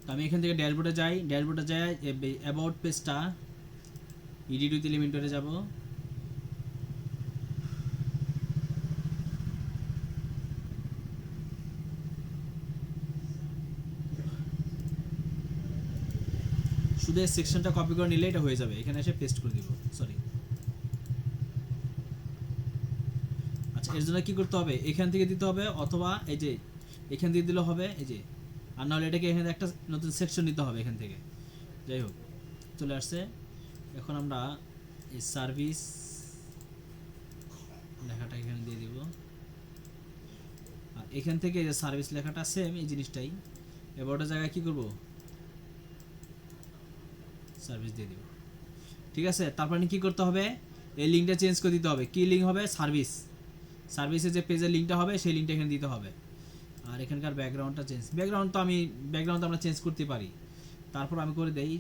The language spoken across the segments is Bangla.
তো আমি এখান থেকে ড্যাশবোর্ডে যাই, অ্যাবাউট পেজটা এডিট উইথ এলিমেন্টরে যাব। শুধু এই সেকশনটা কপি করে নিলে এটা হয়ে যাবে, এখানে এসে পেস্ট করে দিব। সরি, আচ্ছা এর জন্য কি করতে হবে, এখান থেকে দিতে হবে অথবা এই যে এখান থেকে দিলে হবে, এই যে, আর নাহলে এটাকে এখানে একটা নতুন সেকশন নিতে হবে এখান থেকে। যাই হোক, চলে আসছে। এখন আমরা এই সার্ভিস লেখাটা এখানে দিয়ে দিব, আর এখান থেকে যে সার্ভিস লেখাটা সেম এই জিনিসটাই এবারটা জায়গায় কি করব, সার্ভিস দিয়ে দিব। ঠিক আছে, তারপরে কি করতে হবে, এই লিঙ্কটা চেঞ্জ করে দিতে হবে। কি লিঙ্ক হবে, সার্ভিস, সার্ভিসে যে পেজের লিঙ্কটা হবে সেই লিঙ্কটা এখানে দিতে হবে। আর এখানকার ব্যাকগ্রাউন্ডটা চেঞ্জ, ব্যাকগ্রাউন্ড তো আমরা চেঞ্জ করতে পারি। তারপর আমি করে দেই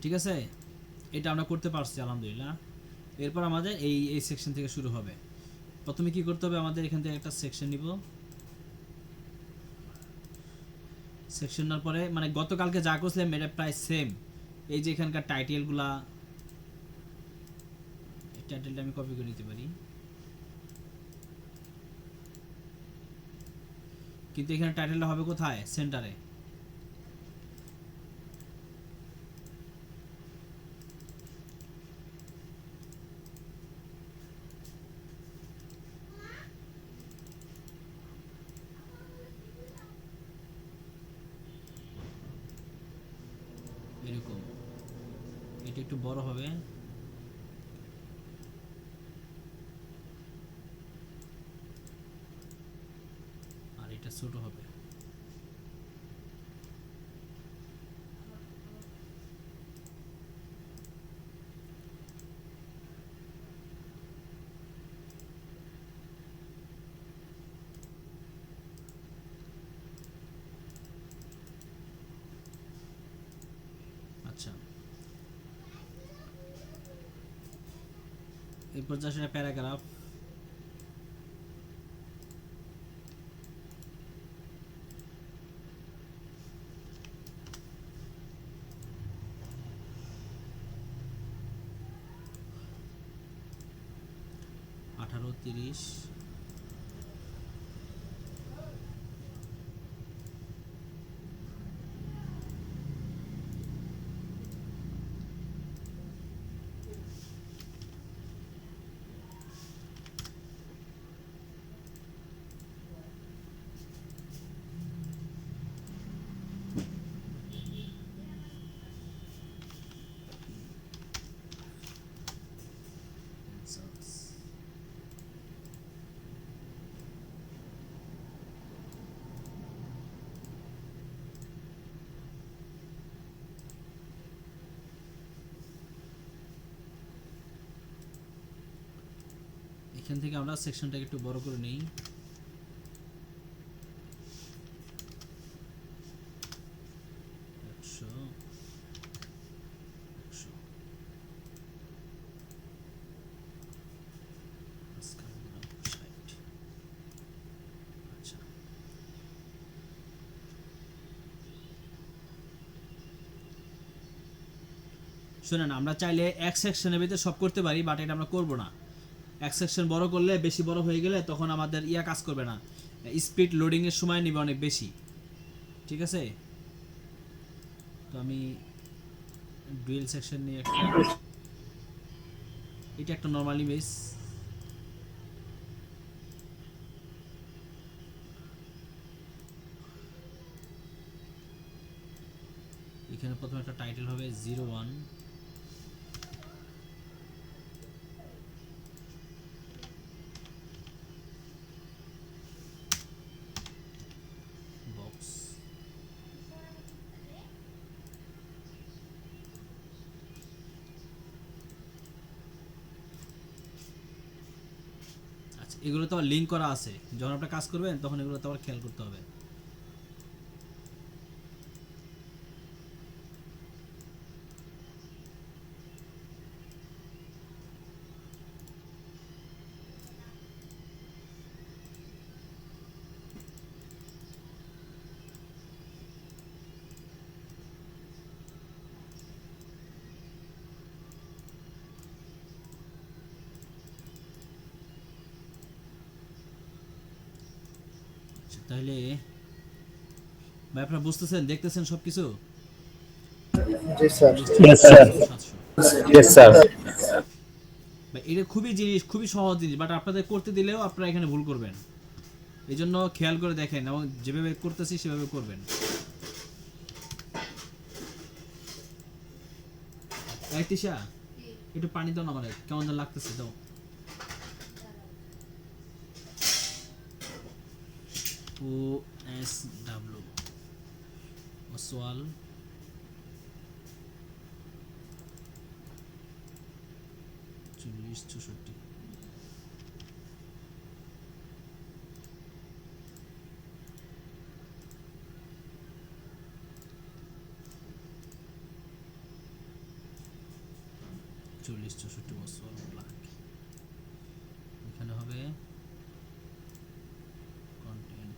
ঠিক আছে, এটা আমরা করতে পারছি আলহামদুলিল্লাহ। এরপর আমাদের এই সেকশন থেকে শুরু হবে। প্রথমে কি করতে হবে, আমাদের এখান থেকে একটা সেকশন নিব। সেকশন নেওয়ার পরে মানে গতকালকে যা করছিলাম এটা প্রায় সেম। এই যে এখানকার টাইটেলগুলা, এই টাইটেলটা আমি কপি করে নিতে পারি, কিন্তু এখানে টাইটেলটা হবে কোথায়, সেন্টারে। এরকম, এটা একটু বড় হবে, আর এটা ছোট হবে। আচ্ছা, এরপর যা সেটা প্যারাগ্রাফ। আঠারো, 30, এখান থেকে আমরা সেকশনটাকে একটু বড় করে নিই। শুনেন, আমরা চাইলে এক সেকশনের ভিতরে সব করতে পারি, বাট এটা আমরা করব না। এক সেকশন বড় করলে, বেশি বড় হয়ে গেলে তখন আমাদের কাজ করবে না, স্পিড লোডিং এর সময় নেবে অনেক বেশি। ঠিক আছে, তো আমি ডুয়েল সেকশন নিয়ে এটা একটা নরমাল ইমেজ। এখানে প্রথমে একটা টাইটেল হবে 01, বক্স, এগুলো তো লিঙ্ক করা আছে, যখন আপনি কাজ করবেন তখন এগুলো তো আবার খেয়াল করতে হবে। আচ্ছা, তাহলে ভাই আপনারা বুঝতেছেন, দেখতেছেন সবকিছু? জি sir. Yes, sir. 700। Yes, sir. ভাই এটা খুবই জিনিস, খুবই সহজ জিনিস, বাট আপনাদের করতে দিলেও আপনারা এখানে ভুল করবেন। এই জন্য খেয়াল করে দেখেন এবং যেভাবে করতেছি সেভাবে করবেন। এই তিশা, একটু পানি দাও না, আমার কেমন যেন লাগতেছে, দাও। OSW ওসওয়াল 4064। চল্লিশ 64 বছর ব্ল্যাক। এখানে হবে কন্টেন্ট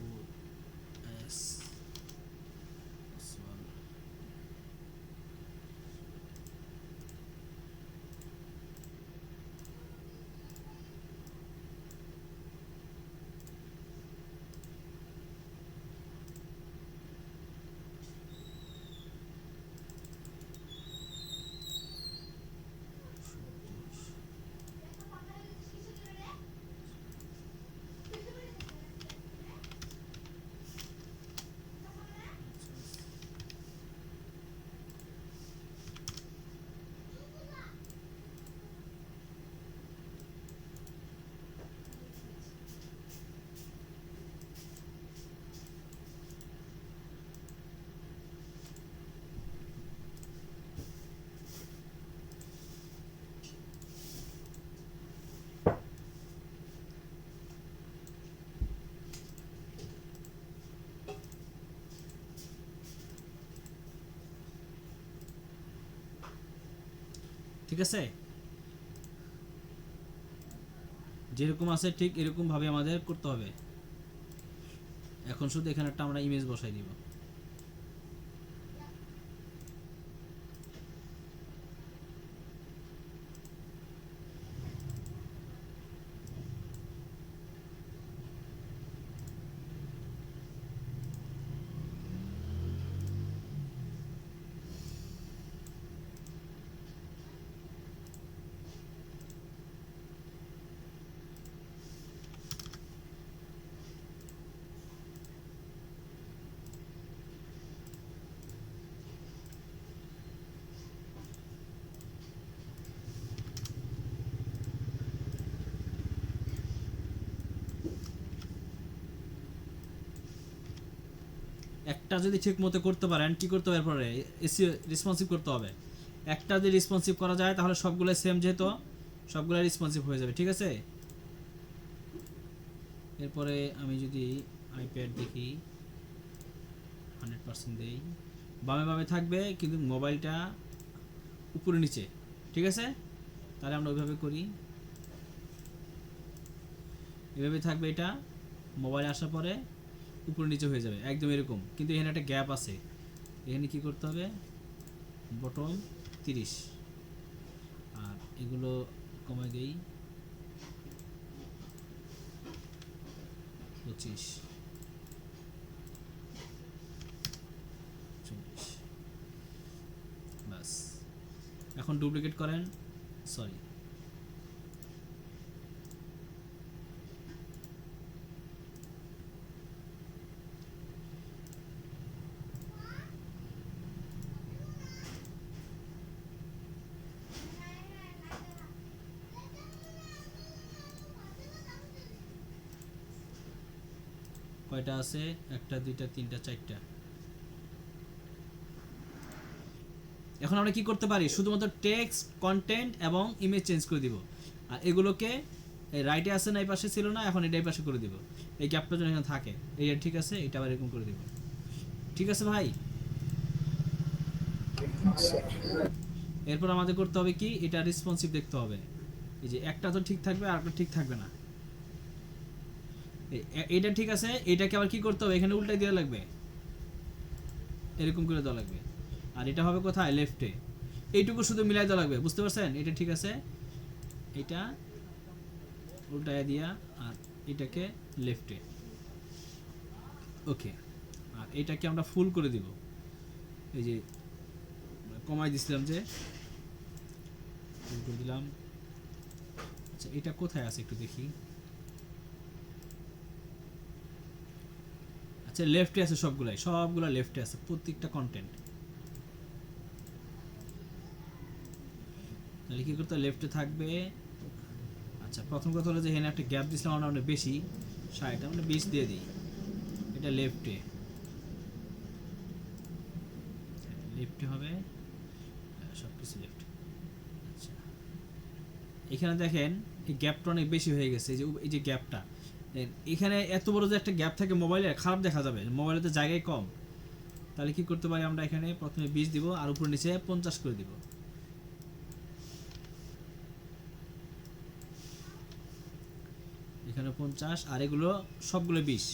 OS ওসওয়াল। ঠিক আছে, যেরকম আছে ঠিক এরকম ভাবে আমাদের করতে হবে। এখন শুধু এখানে একটা আমরা ইমেজ বসাই দিব। একটা যদি ঠিক মতো করতে পারেন, কি করতে হবে পরে, এসি রেসপন্সিভ করতে হবে। একটা যদি রেসপন্সিভ করা যায় তাহলে সবগুলো সেম, যেহেতু সবগুলো রেসপন্সিভ হয়ে যাবে। ঠিক আছে, এরপরে আমি যদি আইপ্যাড দেখি 100% দেই, বামে বামে থাকবে কিন্তু মোবাইলটা উপরে নিচে। ঠিক আছে, তাহলে আমরা ওইভাবে করি, এভাবে থাকবে, এটা মোবাইলে আসার পরে উপরে নিচে হয়ে যাবে একদম এরকম, কিন্তু এখানে একটা গ্যাপ আছে। এখানে কি করতে হবে, বটম 30, আর এগুলো কমাই দেই 25, 24। বাস, এখন ডুপ্লিকেট করেন, সরি, কয়টা আছে, একটা দুইটা তিনটা চারটা, এখন আমরা কি করতে পারি, শুধুমাত্র টেক্সট, কন্টেন্ট এবং ইমেজ চেঞ্জ করে দিব। আর এগুলোকে এই রাইটে আছে না, এই পাশে ছিল না, এখন এটা এই পাশে করে দিব। এই গ্যাপটা যেন এখানে থাকে, এইটা ঠিক আছে, এটা আবার এরকম করে দিব। ঠিক আছে ভাই। স্যার এরপর আমাদের করতে হবে কি, এটা রেসপন্সিভ দেখতে হবে। এই যে একটা তো ঠিক থাকবে আর একটা ঠিক থাকবে না। এইটা ঠিক আছে, এটাকে আবার কি করতে হবে, এখানে উল্টাই দেওয়া লাগবে, এরকম করে দেওয়া লাগবে। আর এটা হবে কোথায়, লেফটে। এইটুকু শুধু মিলাই দেওয়া লাগবে, বুঝতে পারছেন? এটা ঠিক আছে, এটা উল্টায় দিয়া, আর এটাকে লেফটে। ওকে। আর এটাকে আমরা ফুল করে দিব, এই যে কমাই দিছিলাম যে, ফুল করে দিলাম। আচ্ছা এটা কোথায় আছে একটু দেখি। আচ্ছা লেফটে আছে সবগুলা লেফটে আছে, প্রত্যেকটা কন্টেন্ট। তাহলে কি করতে, লেফটে থাকবে। আচ্ছা প্রথম কথা হলো যে এখানে একটা গ্যাপ দিছিলাম আমরা অনেক বেশি, 60, আমরা 20 দিয়ে দিই। এটা লেফটে, লেফটে হবে, সব কিছু লেফট। আচ্ছা এখানে দেখেন এই গ্যাপটা অনেক বেশি হয়ে গেছে, এই যে গ্যাপটা, এখানে এত বড় যে একটা গ্যাপ থাকে মোবাইলে, খারাপ দেখা যাবে, মোবাইলে তো জায়গায় কম। তাহলে কি করতে পারি আমরা, এখানে প্রথমে 20 দিব আর উপর নিচে 50 করে দিব। এখানে 50 আর এগুলো সবগুলো 20।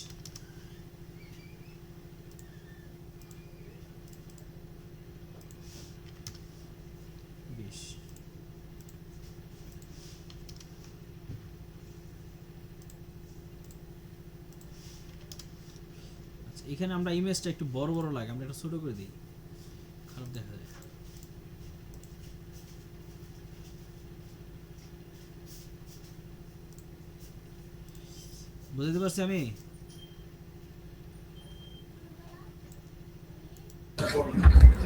আচ্ছা এখানে আমরা ইমেজটা একটু বড় বড় লাগে, আমরা এটা ছোট করে দিই, খারাপ দেখা যায়। বুঝতে পারছি আমি।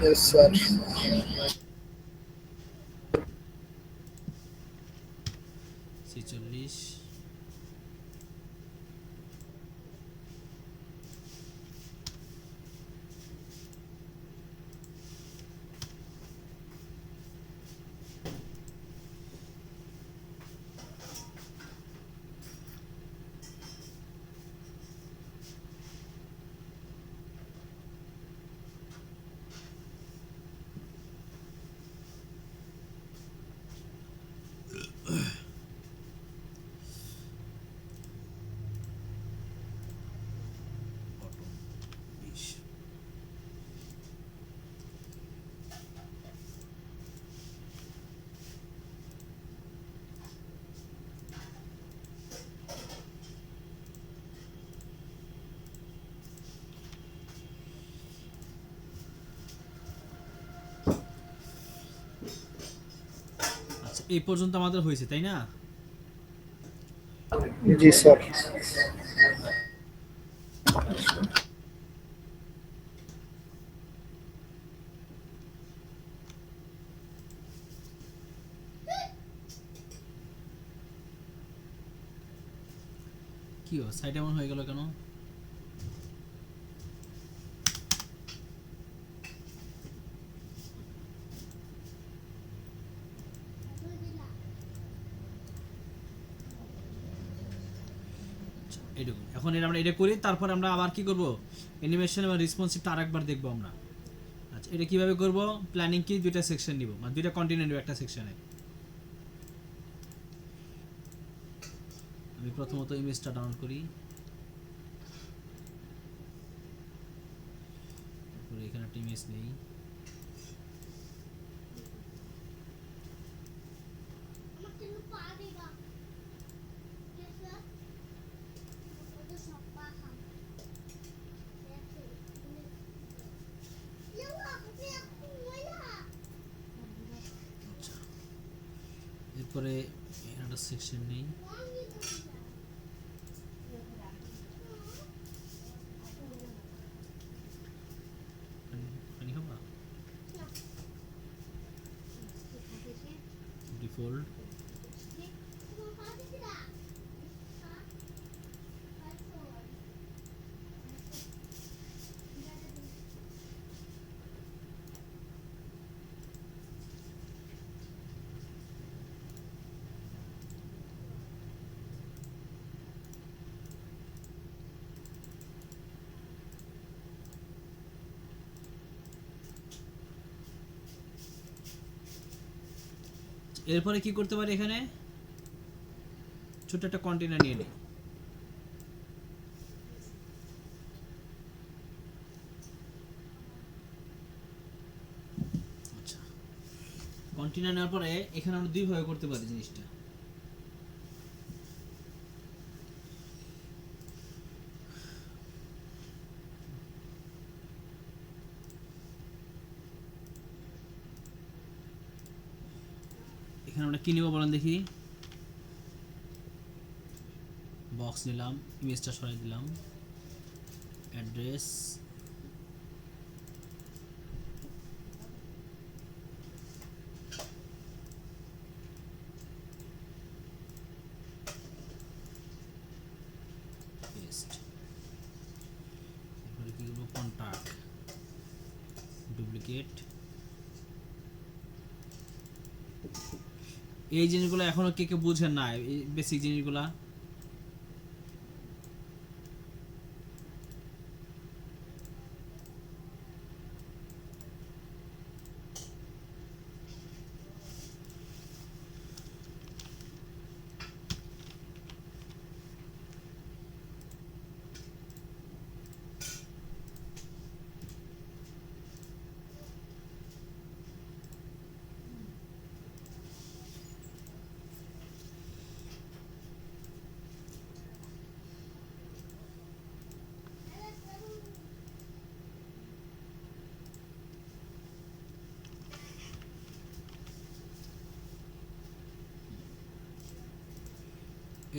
Yes sir 46, bottom 20। আচ্ছা এই পর্যন্ত আমাদের হয়েছে তাই না? জি স্যার কি সাইড এমন হয়ে গেল কেন? এইটুকু। এখন এটা আমরা এটা করি, তারপর আমরা আবার কি করব, অ্যানিমেশন এবং রেসপন্সিভটা আরেকবার দেখব আমরা। আচ্ছা এটা কিভাবে করব, প্ল্যানিং কি, দুইটা সেকশন নিব, মানে দুইটা কন্টিনেন্ট নিব একটা সেকশনে। আমি প্রথমত ইমেজটা ডাউনলোড করি, তারপরে এখানে একটা ইমেজ নেই। আচ্ছা এরপরে এখানে একটা সেকশন নেই, পানি খাবা, ডিফল্ট। এরপরে কি করতে পারি, এখানে ছোট একটা কন্টেনার নিয়ে নিই। আচ্ছা, কন্টেনার নেওয়ার পরে এখানে আমরা দুই ভাবে করতে পারি জিনিসটা। এখানে আমরা কি নিব বলেন দেখি। বক্স নিলাম, ইমেজটা সরাই দিলাম, অ্যাড্রেস, পেস্ট। এরপরে কি করব, কন্টাক্ট, ডুপ্লিকেট। এই জিনিসগুলো এখনো কে কে বুঝেন না, এই বেসিক জিনিসগুলা।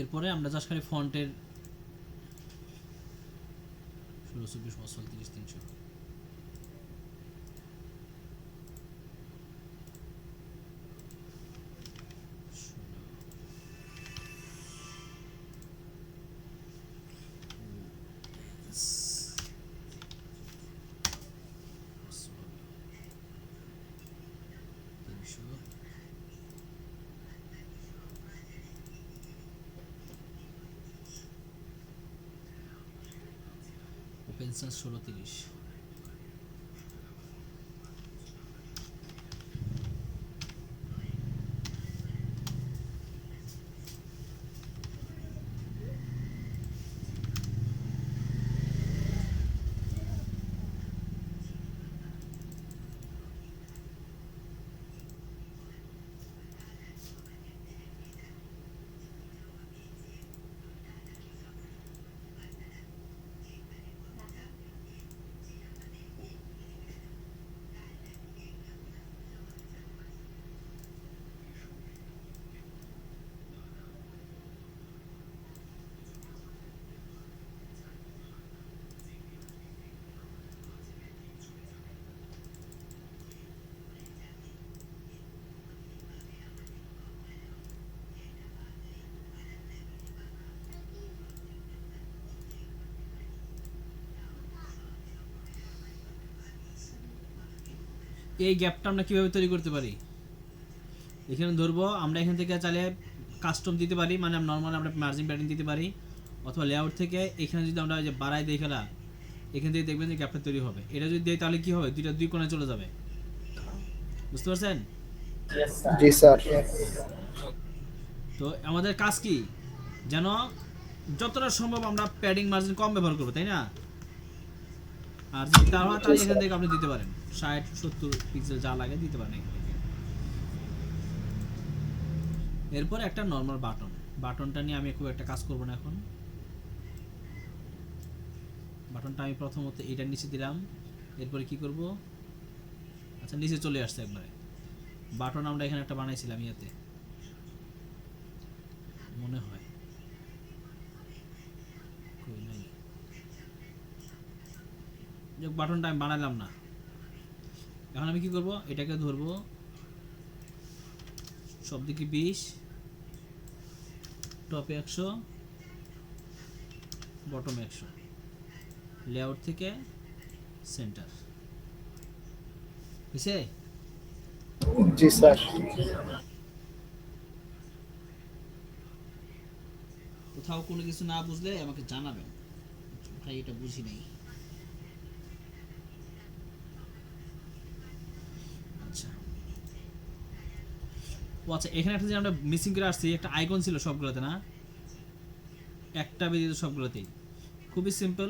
এরপরে আমরা জাস্ট খালি ফন্টের 16, 24, 35, 300 পেন্সিল 16, 30। এই গ্যাপটা আমরা কিভাবে তৈরি করতে পারি, এখানে ধরবো আমরা। এখান থেকে চাইলে কাস্টম দিতে পারি, মানে নর্মাল আমরা মার্জিন প্যাটার্ন দিতে পারি, অথবা লেআউট থেকে এখানে যদি আমরা যে বাড়াই দিই খেলা, এখান থেকে দেখবেন যে গ্যাপটা তৈরি হবে। এটা যদি দিই তাহলে কি হবে, দুই কোণে চলে যাবে। বুঝতে পারছেন? জি স্যার। তো আমাদের কাজ কি, যেন যতটা সম্ভব আমরা প্যাডিং মার্জিন কম ব্যবহার করবো, তাই না? আর যদি তার হয় তাহলে এখান থেকে আপনি দিতে পারেন 60-70 পিক্সেল যা লাগে দিতে পারেন এখান থেকে। এরপর একটা নর্মাল বাটনটা নিয়ে আমি খুব একটা কাজ করব না এখন। বাটনটা আমি প্রথমত এটার নিচে দিলাম। এরপরে কি করব, আচ্ছা নিচে চলে আসছে একবারে। বাটন আমরা এখানে একটা বানাইছিলাম ইয়াতে মনে হয়, কই নাই, বাটনটা আমি বানালাম না। এখন আমি কি করব, এটাকে ধরবো, সব দিকে 20, টপে 100, বটমে 100, লেআউট থেকে সেন্টার। বুঝছে? জি স্যার। কোথাও কোনো কিছু না বুঝলে আমাকে জানাবেন, ভাই এটা বুঝি নাই। আচ্ছা, ও আচ্ছা, এখানে একটা যে আমরা মিসিং করে আসছি, একটা আইকন ছিল সবগুলোতে না, একটা ব্যতীত সবগুলোতেই। খুবই সিম্পল,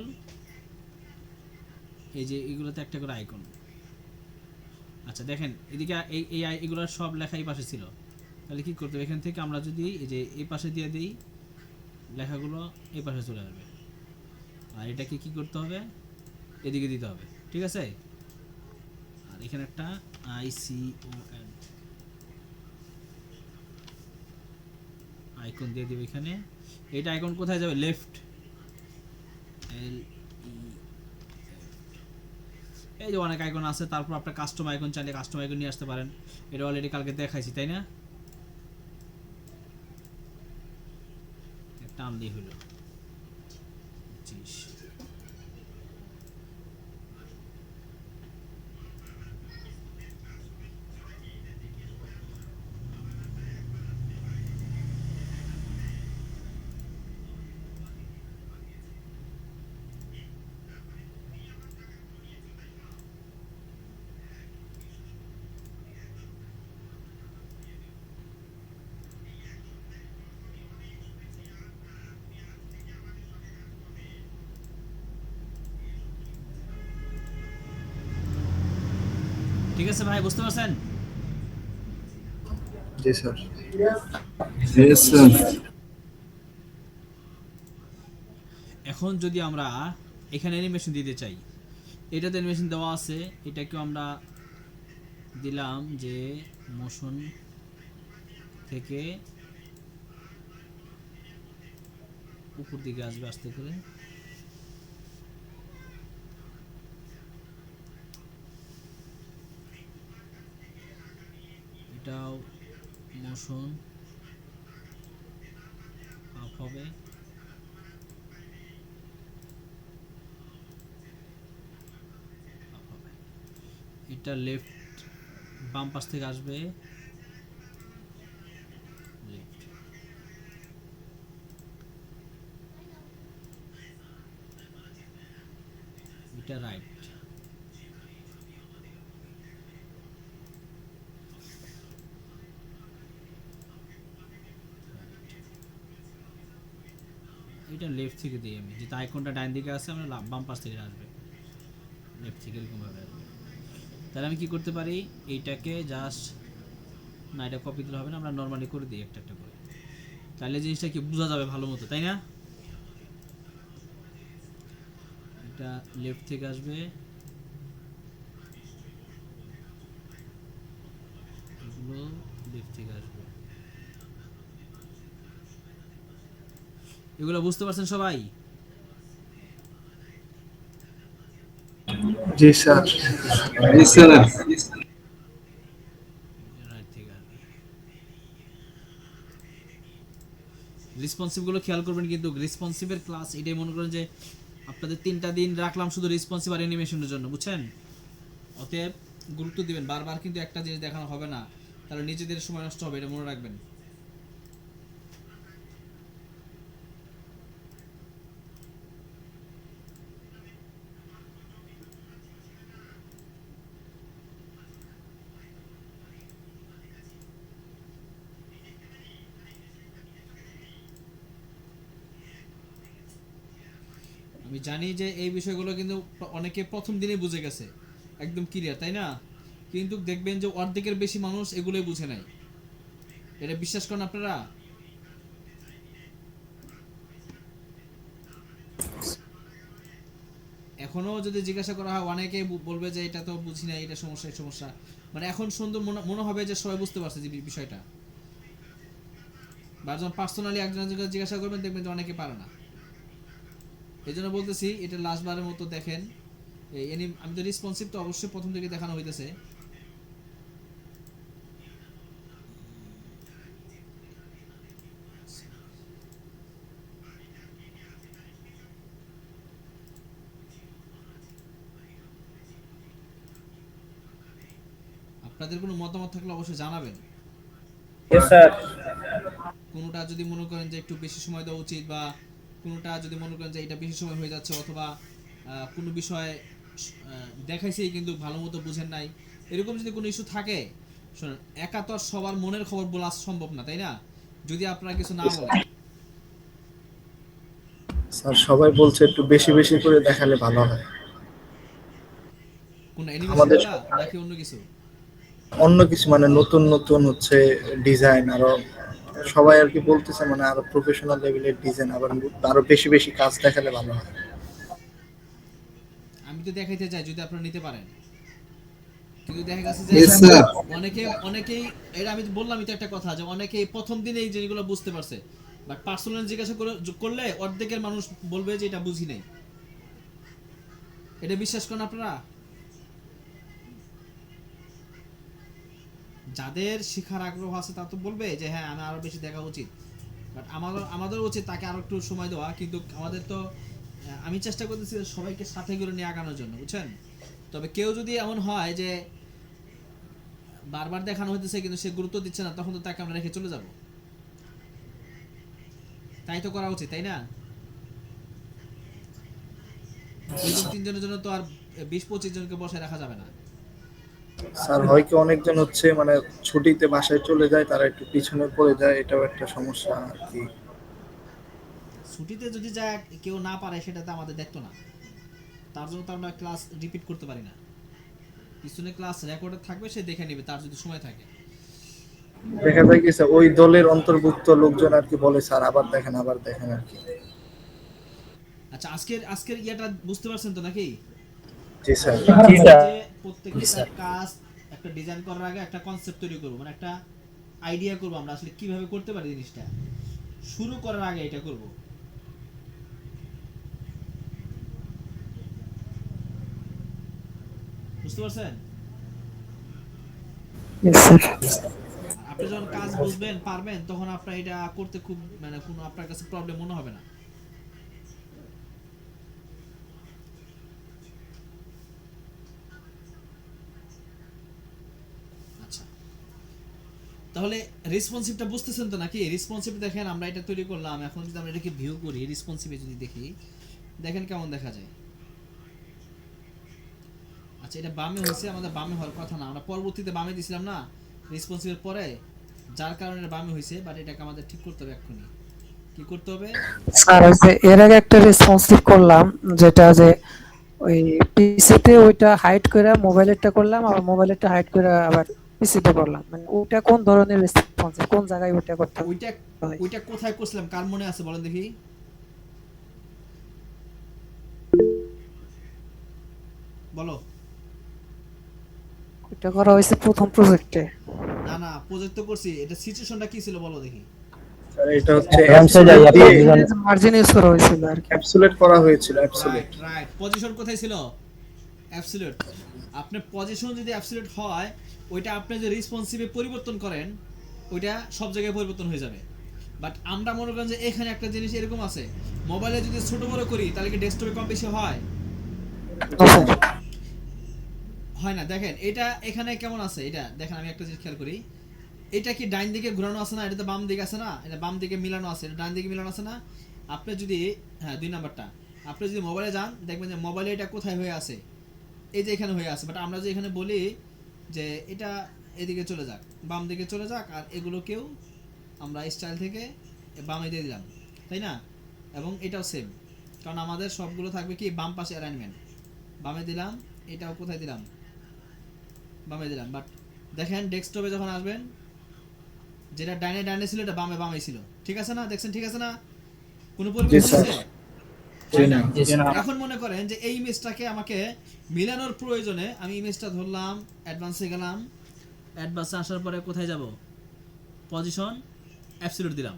এই যে এগুলোতে একটা করে আইকন। আচ্ছা দেখেন এদিকে এগুলোর সব লেখা এই পাশে ছিল, তাহলে কি করতে হবে, এখান থেকে আমরা যদি এই যে এই পাশে দিয়ে দিই, লেখাগুলো এই পাশে চলে আসবে। আর এটাকে কি করতে হবে, এদিকে দিতে হবে, ঠিক আছে। আর এখানে একটা ICON আইকন দিয়ে দেবে এখানে। এটা আইকন কোথায় যাবে, লেফট, এই যে অনেক আইকন আছে। তারপর আপনার কাস্টম আইকন চাইলে কাস্টম আইকন নিয়ে আসতে পারেন, এটা অলরেডি কালকে দেখাইছি তাই না, টান দিয়ে হলো 25। ঠিক আছে ভাই, বুঝতে পারছেন? जी सर। Yes, sir. এখন যদি আমরা এখানে অ্যানিমেশন দিতে চাই, এটাতে অ্যানিমেশন দেওয়া আছে, এটাকেও আমরা দিলাম যে মোশন থেকে উপর দিকে আসবে আস্তে করে। এটাও মোশন আপ হবে, এটা লেফট, বাম পাশ থেকে আসবে লেফট, এটা রাইট। এটা লেফট থেকে দিই আমি, যেটা আইকনটা ডান দিকে আছে আমরা বাম পাশ থেকে আসবে, লেফট থেকে এরকম ভাবে আসবে। তাহলে আমি কি করতে পারি, এইটাকে জাস্ট, না এটা কপি দিলে হবে না, আমরা নর্মালি করে দিই একটা একটা করে, তাহলে জিনিসটা কি বোঝা যাবে ভালো মতো, তাই না। এটা লেফট থেকে আসবে, এগুলো লেফট থেকে আসবে। এগুলো বুঝতে পারছেন সবাই? जी सर। Yes, sir. রাইট থেকে আসবে। রেসপন্সিভ গুলো খেয়াল করবেন, কিন্তু রেসপন্সিভের ক্লাস এটাই মনে করেন যে আপনাদের 3টা দিন রাখলাম শুধু রেসপন্সিভ আর অ্যানিমেশনের জন্য, বুঝছেন। অতএব গুরুত্ব দিবেন, বারবার কিন্তু একটা জিনিস দেখানো হবে না, তাহলে নিজেদের সময় নষ্ট হবে, এটা মনে রাখবেন। আমি জানি যে এই বিষয়গুলো কিন্তু অনেকে প্রথম দিনেই বুঝে গেছে, একদম ক্লিয়ার, তাই না। কিন্তু দেখবেন যে অর্ধেকের বেশি মানুষ এগুলোই বুঝে নাই, এটা বিশ্বাস করেন আপনারা। এখনো যদি জিজ্ঞাসা করা হয় অনেকে বলবে যে এটা তো বুঝি না, এটা সমস্যা, এই সমস্যা। মানে এখন সুন্দর মনে হবে যে সবাই বুঝতে পারছে যে বিষয়টা, বা যখন পার্সোনালি একজনের জিজ্ঞাসা করবেন দেখবেন যে অনেকে পারে না। এই জন্য বলতেছি এটা লাস্টবারের মতো দেখেন। আমি তো রেসপন্সিভ তো অবশ্যই প্রথম থেকে দেখানো হইতেছে। আপনাদের কোনো মতামত থাকলে অবশ্যই জানাবেন। Yes sir. কোনোটা যদি মনে করেন যে একটু বেশি সময় দেওয়া উচিত, বা কোনোটা যদি মনে করেন যে এটা বেশি সময় হয়ে যাচ্ছে, অথবা কোনো বিষয় দেখাইছেই কিন্তু ভালো মতো বুঝেন নাই, এরকম যদি কোনো ইস্যু থাকে শুনুন, একা তো আর সবার মনের খবর বলা সম্ভব না, তাই না? যদি আপনারা কিছু না বলেন। স্যার সবাই বলছে একটু বেশি বেশি করে দেখালে ভালো হয়। কোন অ্যানিমেশন আমাদের গুলা নাকি অন্য কিছু? অন্য কিছু মানে নতুন নতুন হচ্ছে ডিজাইন আরো, সবাই আর কি বলতেছে মানে আরো প্রফেশনাল লেভেলের ডিজাইন, আবার আরো বেশি বেশি কাজ দেখালে ভালো হয়। আমি তো দেখাইতে চাই যদি আপনারা নিতে পারেন, কিন্তু দেখা গেছে যে Yes, sir. অনেকেই, এটা আমি তো বললামই তো একটা কথা, যে অনেকেই প্রথম দিনে এই জিনিসগুলো বুঝতে পারছে, বাট পার্সোনাল জিজ্ঞাসা করলে অর্ধেকের মানুষ বলবে যে এটা বুঝি নাই। এটা বিশ্বাস করেন আপনারা? যাদের শিখার আগ্রহ আছে তা তো বলবে যে হ্যাঁ আমি আরো বেশি দেখা উচিত, বাট আমাদের উচিত তাকে আরো একটু সময় দেওয়া। কিন্তু আমাদের তো আমি চেষ্টা করতেছি সবাইকে সাথে করে নিয়ে আগানোর জন্য, বুঝছেন? তবে কেউ যদি এমন হয় যে বারবার দেখানো হইতেছে কিন্তু সে গুরুত্ব দিচ্ছে না, তখন তো তাকে আমরা রেখে চলে যাব। তাই তো করা উচিত, তাই না? 2-3 জনের জন্য তো আর 20-25 জনকে বসায় রাখা যাবে না। স্যার হয় কি অনেকজন হচ্ছে মানে ছুটিতে বাসায় চলে যায়, তারা একটু পিছনে পড়ে যায়, এটাও একটা সমস্যা আর কি। ছুটিতে যদি যায় কেউ না পারে, সেটা তো আমাদের দেখতো না, তার জন্য তো আমরা ক্লাস রিপিট করতে পারি না। পিছনে ক্লাস রেকর্ডে থাকবে, সে দেখে নেবে তার যদি সময় থাকে। দেখা যায় কি স্যার ওই দলের অন্তর্ভুক্ত লোকজন আর কি বলে স্যার আবার দেখেন আর কি। আচ্ছা, আজকের আজকের ইয়াটা বুঝতে পারছেন তো নাকি? জি স্যার। জি স্যার। যে প্রত্যেকটা কাজ একটা ডিজাইন করার আগে একটা কনসেপ্ট তৈরি করব, মানে একটা আইডিয়া করব আমরা আসলে কিভাবে করতে পারি জিনিসটা। শুরু করার আগে এটা করব। বুঝতে পারছেন? আর আপনি যখন কাজ বুঝবেন পারবেন, তখন আপনার এটা করতে খুব মানে কোনো আপনার কাছে প্রবলেম মনে হবে না। আচ্ছা, তাহলে রেসপন্সিভটা বুঝতেছেন তো নাকি? রেসপন্সিভ দেখেন, আমরা এটা তৈরি করলাম, এখন যদি আমরা এটাকে ভিউ করি রেসপন্সিভে যদি দেখি, দেখেন কেমন দেখা যায়। আচ্ছা, এটা বামে হয়েছে, আমাদের বামে হওয়ার কথা না, আমরা পরবর্তীতে বামে দিছিলাম না রেসপন্সিভের পরে, যার কারণে এটা বামে হয়েছে। বাট এটাকে আমাদের ঠিক করতে হবে এক্ষুনি। কি করতে হবে? স্যার ওই যে এর আগে একটা রেসপন্সিভ করলাম, যেটা যে ওই পিসিতে ওইটা হাইড করে মোবাইলেরটা করলাম, আবার মোবাইলেরটা হাইড করে আবার পিসিতে করলাম, মানে ওটা কোন ধরনের রেসপন্সিভ, কোন জায়গায় ওইটা করতে ওইটা হয়? ওইটা কোথায় করছিলাম, কার মনে আছে বলেন দেখি? বলো। ওইটা করা হয়েছে প্রথম প্রজেক্টে। না না, প্রজেক্ট তো করছি, এটা সিচুয়েশনটা কি ছিল বলো দেখি। স্যার এটা হচ্ছে অ্যাডভান্সে যাই আপনার জীবন। মার্জিন ইউজ করা হয়েছিল আর কি। অ্যাবসোলিউট করা হয়েছিল অ্যাবসোলিউট। রাইট রাইট, পজিশন কোথায় ছিল? অ্যাবসলিউট। আপনার পজিশন যদি অ্যাবসলিউট হয়, ওইটা আপনি যে রেসপন্সিভে পরিবর্তন করেন, ওইটা সব জায়গায় পরিবর্তন হয়ে যাবে। বাট আমরা মনে করেন যে এখানে একটা জিনিস এরকম আছে, মোবাইলে যদি ছোট বড় করি তাহলে কি ডেস্কটপে কম বেশি হয়? হয় না। দেখেন এটা এখানে কেমন আছে, এটা দেখেন, আমি একটা জিনিস খেয়াল করি, এটা কি ডাইন দিকে ঘোরানো আছে না? এটা তো বাম দিকে আছে না? এটা বাম দিকে মিলানো আছে, এটা ডান দিকে মিলানো আছে না? আপনি যদি, হ্যাঁ 2 নাম্বারটা, আপনি যদি মোবাইলে যান দেখবেন যে মোবাইলে এটা কোথায় হয়ে আছে, এই যে এখানে হয়ে আছে। বাট আমরা যে এখানে বলি যে এটা এদিকে চলে যাক, বাম দিকে চলে যাক, আর এগুলোকেও আমরা স্টাইল থেকে বামে দিয়ে দিলাম, তাই না? এবং এটাও সেম, কারণ আমাদের সবগুলো থাকবে কি বাম পাশে অ্যালাইনমেন্ট। বামে দিলাম, এটাও কোথায় দিলাম? বামে দিলাম। বাট দেখেন ডেস্কটপে যখন আসবেন, যেটা ডাইনে ডাইনে ছিল এটা বামে বামে ছিল, ঠিক আছে না? দেখছেন ঠিক আছে না? কোনো পরিবর্তন স্যার। হয়েছে? জি না। এখন মনে করেন যে এই ইমেজটাকে আমাকে মিলানোর প্রয়োজনে আমি ইমেজটা ধরলাম, অ্যাডভান্সে গেলাম, অ্যাডভান্সে আসার পরে কোথায় যাব? পজিশন অ্যাবসলিউট দিলাম।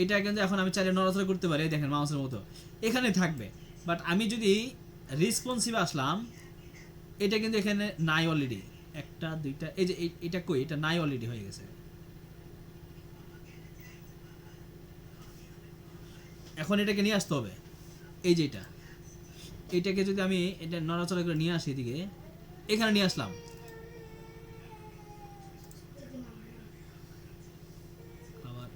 এটা কিন্তু এখন আমি চাইলে নড়াচড়া করতে পারি, দেখেন মাউসের মতো এখানে থাকবে। বাট আমি যদি রেসপন্সিভ আসলাম, এটা কিন্তু এখানে নাই অলরেডি, একটা দুইটা, এই যে এটা কই, এটা নাই অলরেডি হয়ে গেছে। এখন এটাকে নিয়ে আসতে হবে, এই যে এটাকে যদি আমি এটা নড়াচড়া করে নিয়ে আসি এদিকে, এখানে নিয়ে আসলাম, আবার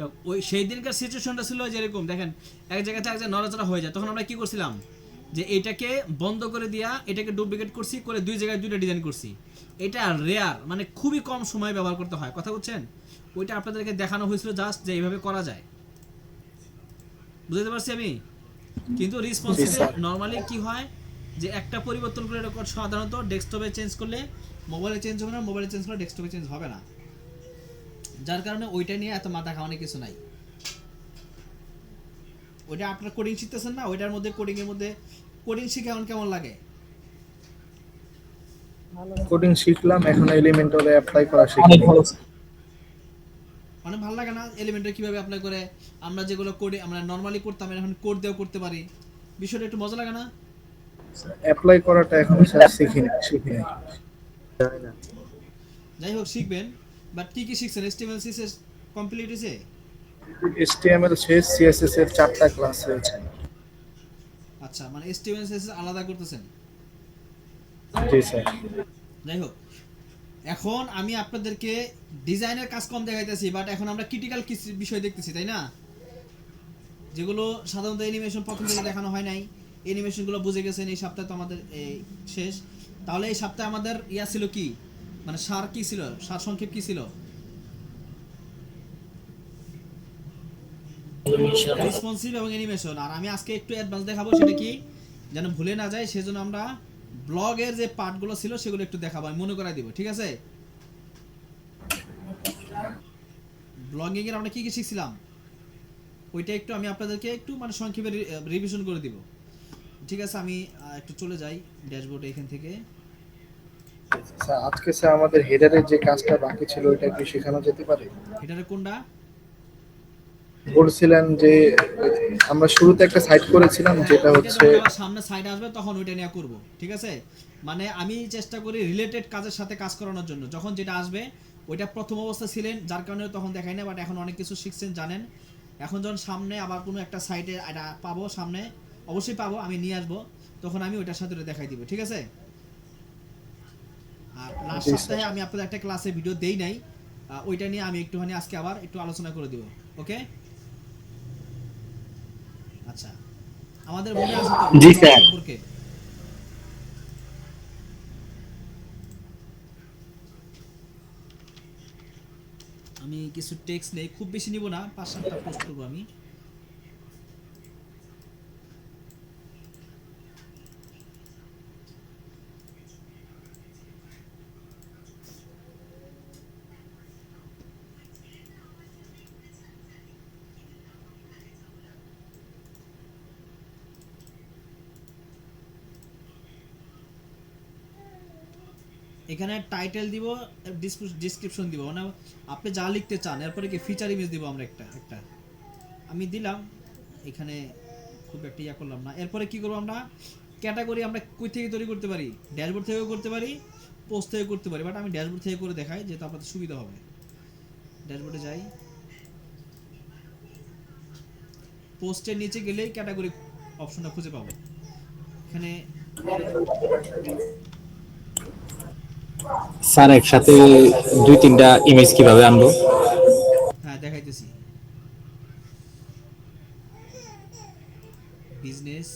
তো ওই সেই দিনকার সিচুয়েশনটা ছিল যেরকম দেখেন এক জায়গা থেকে এক জায়গায় নড়াচড়া হয়ে যায়, তখন আমরা কি করছিলাম যে এটাকে বন্ধ করে দিয়া এটাকে ডুপ্লিকেট করছি, করে দুই জায়গায় দুইটা ডিজাইন করছি। এটা রেয়ার, মানে খুবই কম সময় ব্যবহার করতে হয়, কথা বুঝছেন? ওইটা আপনাদেরকে দেখানো হয়েছিল জাস্ট যে এইভাবে করা যায়, বুঝতে পারছি আমি। কিন্তু রেসপন্সিভ নরমালি কি হয় যে একটা পরিবর্তন করে রেকর্ড সাধারণত ডেস্কটপে চেঞ্জ করলে মোবাইলে চেঞ্জ হবে না, মোবাইলে চেঞ্জ করলে ডেস্কটপে চেঞ্জ হবে না, যার কারণে ওইটা নিয়ে এত মাথা খাওয়ানোর কিছু নাই। ওইটা আপনার কোডিং শিখতেছেন না, ওইটার মধ্যে কোডিং এর মধ্যে কোডিং শিখে কেমন লাগে? কোডিং শিখলাম, এখন এলিমেন্টরে অ্যাপ্লাই করা অনেক শিখি। ভালো। মানে ভালো লাগে না এলিমেন্টে কিভাবে অ্যাপ্লাই করে আমরা যেগুলো কোডে আমরা নরমালি করতাম এখন কোড দিয়েও করতে পারি, বিষয়টা একটু মজা লাগে না? অ্যাপ্লাই করাটা এখনো স্যার শিখিনি। যাই হোক শিখবেন, বাট কি কি শিখছেন? HTML CSS কমপ্লিট হয়েছে? HTML শেষ, CSS এর 4টা ক্লাস হয়েছে। আচ্ছা, মানে HTML CSS আলাদা করতেছেন। জি স্যার। যাই হোক, এখন আমি আপনাদেরকে ডিজাইনের কাজ কম দেখাইতেছি, বাট এখন আমরা ক্রিটিক্যাল কিছু বিষয় দেখতেছি, তাই না? যেগুলো সাধারণত অ্যানিমেশন প্রথম থেকে দেখানো হয় নাই, অ্যানিমেশনগুলো বুঝে গেছেন। এই সপ্তাহে তো আমাদের এই শেষ, তাহলে এই সপ্তাহে আমাদের ইয়া ছিল কি, মানে সার কি ছিল, সার সংক্ষেপ কি ছিল? রেসপন্সিভ এবং অ্যানিমেশন। আর আমি আজকে একটু অ্যাডভান্স দেখাবো, সেটা কি যেন ভুলে না যায়, সেজন্য আমরা ব্লগের যে পার্টগুলো ছিল সেগুলো একটু দেখাবো, আমি মনে করাই দিব, ঠিক আছে? ব্লগিং এর আমরা কি কি শিখছিলাম ওইটা একটু আমি আপনাদেরকে একটু মানে সংক্ষেপে রিভিশন করে দিব, ঠিক আছে? আমি একটু চলে যাই ড্যাশবোর্ডে এখান থেকে। স্যার আজকে স্যার আমাদের হেডারের যে কাজটা বাকি ছিল ওইটা কি শেখানো যেতে পারে? এটারে কোনটা? বলছিলেন যে আমরা শুরুতে একটা সাইট করেছিলাম যেটা ওইটা হচ্ছে যখন আবার সামনে সাইড আসবে তখন ওইটা নিয়ে করব, ঠিক আছে? মানে আমি চেষ্টা করি রিলেটেড কাজের সাথে কাজ করানোর জন্য, যখন যেটা আসবে ওইটা প্রথম অবস্থা ছিলেন যার কারণে তখন দেখাই না, বাট এখন অনেক কিছু শিখছেন জানেন। এখন যখন সামনে আবার কোনো একটা সাইটে এটা পাবো, সামনে অবশ্যই পাবো, আমি নিয়ে আসবো, তখন আমি ওইটার সাথে ওটা দেখাই দিব, ঠিক আছে? আর লাস্ট জি, স্যার। সপ্তাহে আমি আপনাদের একটা ক্লাসে ভিডিও দেই নাই, ওইটা নিয়ে আমি একটুখানি আজকে আবার একটু আলোচনা করে দিব, ওকে? আচ্ছা, আমাদের মনে আছে তো জি, ব্লগ স্যার। সম্পর্কে? আমি কিছু টেক্সট নেই, খুব বেশি নিব না, 5-7টা পোস্ট করবো আমি। এখানে টাইটেল দিব, ডেসক্রিপশন দিব, মানে আপনি যা লিখতে চান, এরপরে কি ফিচার ইমেজ দিব আমরা একটা একটা আমি দিলাম এখানে, খুব একটা ইয়া করলাম না। এরপরে কি করব আমরা, ক্যাটাগরি আমরা কই থেকে তৈরি করতে পারি? ড্যাশবোর্ড থেকেও করতে পারি, পোস্ট থেকেও করতে পারি, বাট আমি ড্যাশবোর্ড থেকে করে দেখাই যেহেতু আপনাদের সুবিধা হবে। ড্যাশবোর্ডে যাই, পোস্টের নিচে গেলেই ক্যাটাগরি অপশনটা খুঁজে পাবো। এখানে স্যার একসাথে 2-3টা ইমেজ কিভাবে আনবো? হ্যাঁ দেখাইতেছি, বিজনেস,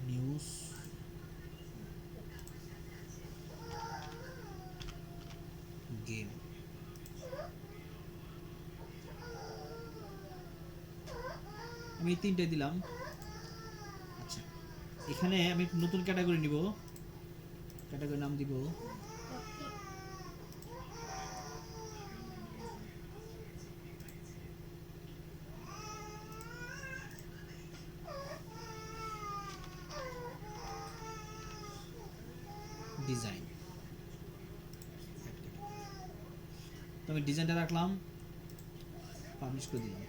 নিউজ, গেম। আমি 3টে দিলাম। আচ্ছা, এখানে আমি নতুন ক্যাটাগরি নিব, ক্যাটাগরি নাম দিব ডিজাইন। তো আমি ডিজাইনটা রাখলাম, পাবলিশ করে দিলাম।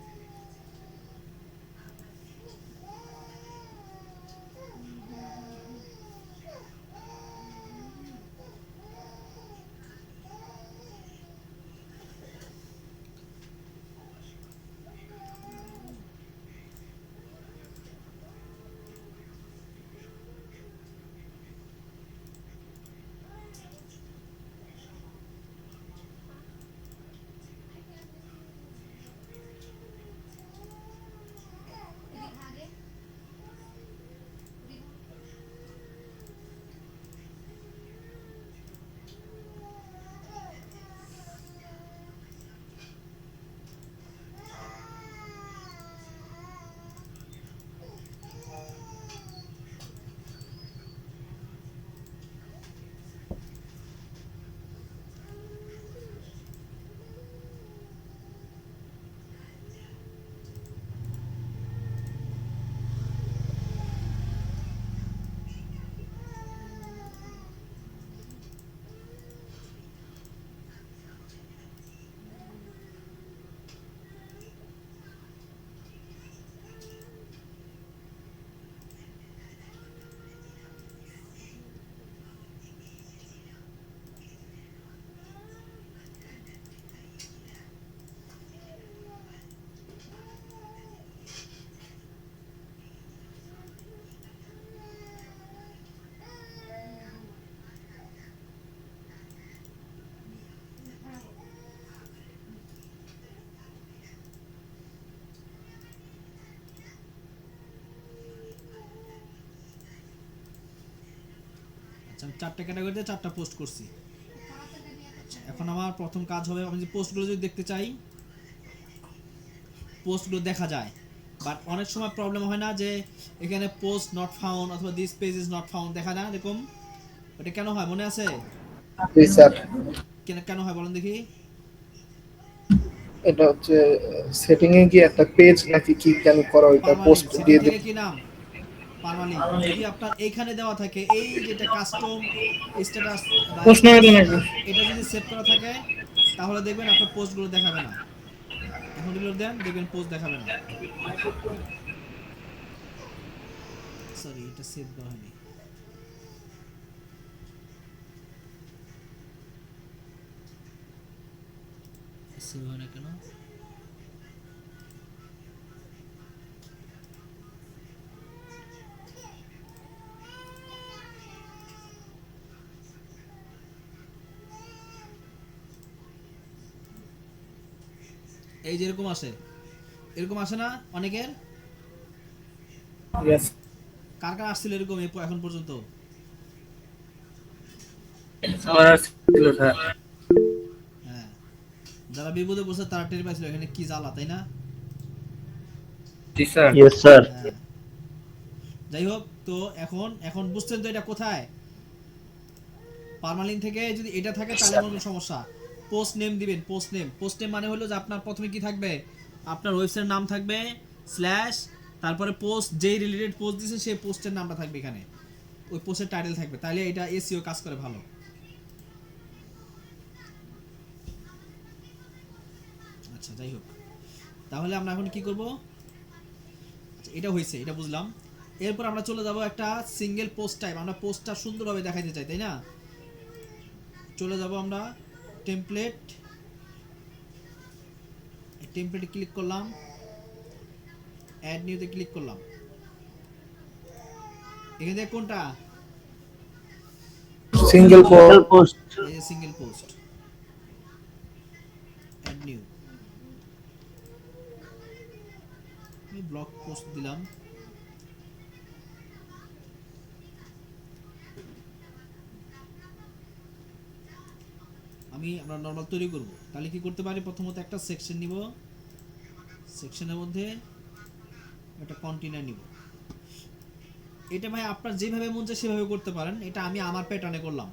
আচ্ছা আমি 4টা ক্যাটাগরিতে 4টা পোস্ট করছি। আচ্ছা এখন আমার প্রথম কাজ হবে, আমি যে পোস্টগুলো যদি দেখতে চাই, পোস্টগুলো দেখা যায়, বাট অনেক সময় প্রবলেম হয় না যে এখানে পোস্ট নট ফাউন্ড অথবা this page is not found দেখা না এরকম, এটা কেন হয় মনে আছে? জি স্যার, কেন হয় বলেন দেখি? এটা হচ্ছে সেটিং এ গিয়ে একটা পেজ নাকি কি কেন করা ওইটা পোস্ট পার্মালিংক দিয়ে থেকে কি নাম পার্মালিংক, যদি আপনার এইখানে দেওয়া থাকে এই যেটা কাস্টম স্ট্যাটাস প্রশ্ন হলো নাকি? এটা যদি সেভ করা থাকে তাহলে দেখবেন আপনার পোস্টগুলো দেখাবে না। এখন রিলোড দেন, দেখবেন পোস্ট দেখাবে না। সরি এটা সেভ দেওয়া হয়নি। সেভ হয় না কেন? এই যে এরকম আসে, এরকম আসে না অনেকের? ইয়েস কার কার আসছিল এরকম এখন পর্যন্ত? আমার আর ছিল স্যার। হ্যাঁ, যারা বিপদে পড়ছে তারা টের পাইছিল এখানে কি জ্বালা, তাই না? জি স্যার। Yes sir. হ্যাঁ। যাই হোক, তো এখন বুঝছেন তো এটা কোথায়? পার্মালিংক থেকে যদি এটা থাকে তাহলে আমার কোনো সমস্যা। পোস্ট নেম দিবেন, পোস্ট নেম মানে হলো যে আপনার প্রথমে কি থাকবে, আপনার ওয়েবসাইটের নাম থাকবে স্ল্যাশ, তারপরে পোস্ট যেই রিলেটেড পোস্ট দিয়েছে সেই পোস্টের নামটা থাকবে এখানে, ওই পোস্টের টাইটেল থাকবে, তাহলে এটা এসইও কাজ করে ভালো। আচ্ছা যাই হোক, তাহলে আমরা এখন কি করব? আচ্ছা এটা হয়েছে, এটা বুঝলাম। এরপর আমরা চলে যাব একটা সিঙ্গেল পোস্ট টাইপ, আমরা পোস্টটা সুন্দরভাবে দেখাইতে চাই, তাই না? চলে যাব আমরা টেমপ্লেটে ক্লিক করলাম, অ্যাড নিউতে ক্লিক করলাম। এখান থেকে কোনটা? Single post. এই যে সিঙ্গেল পোস্ট, অ্যাড নিউ, আমি ব্লক পোস্ট দিলাম। আমরা নরমাল তৈরি করব, তাহলে কি করতে পারি? প্রথমত একটা সেকশন নিব, সেকশনের মধ্যে একটা কন্টেইনার নিব। এটা ভাই আপনার যেভাবে মন চায় সেভাবে করতে পারেন, এটা আমি আমার প্যাটার্নে করলাম।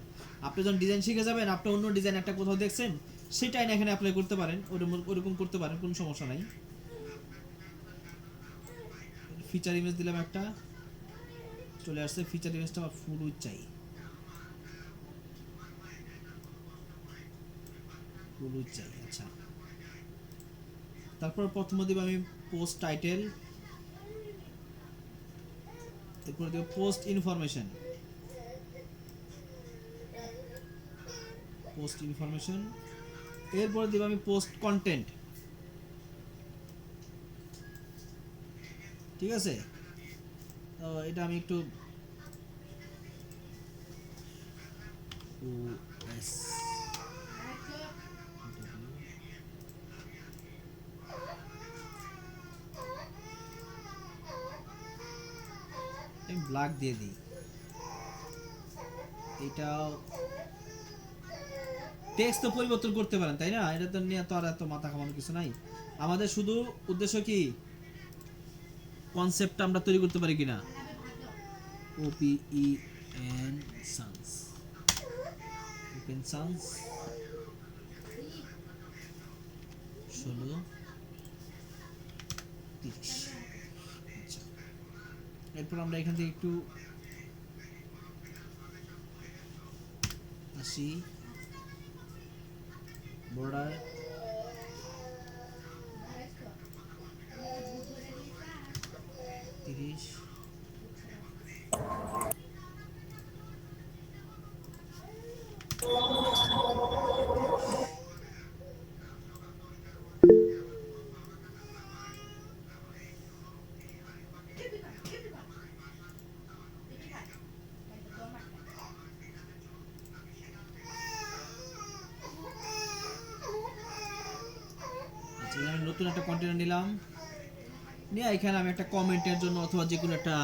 আপনি যখন ডিজাইন শিখে যাবেন, আপনি অন্য ডিজাইন একটা কোথাও দেখছেন সেটাই না এখানে অ্যাপ্লাই করতে পারেন, ওরকম করতে পারেন, কোনো সমস্যা নাই। ফিচার ইমেজ দিলাম একটা, চলে আসছে। ফিচার ইমেজটা আমার ফুল চাই, আচ্ছা। তারপর প্রথমে দিব আমি পোস্ট টাইটেল, এরপর দেব পোস্ট ইনফরমেশন, এরপর দিব আমি পোস্ট কন্টেন্ট। ঠিক আছে, তো এটা আমি একটু ব্ল্যাক দিয়ে দিই। এটা টেক্সট তো পরিবর্তন করতে পারেন, তাই না? এটা তো নিয়ে তো আর এত মাথা ঘামানোর কিছু নাই। আমাদের শুধু উদ্দেশ্য কি, কনসেপ্টটা আমরা তৈরি করতে পারি কিনা। Open Sans 16:30। আচ্ছা, এরপর আমরা এখান থেকে একটু আসি, বর্ডার তিরিশ। আমি নতুন একটা কন্টেনার নিলাম, নিয়ে এখানে আমি একটা কমেন্টের জন্য অথবা যে কোনো একটা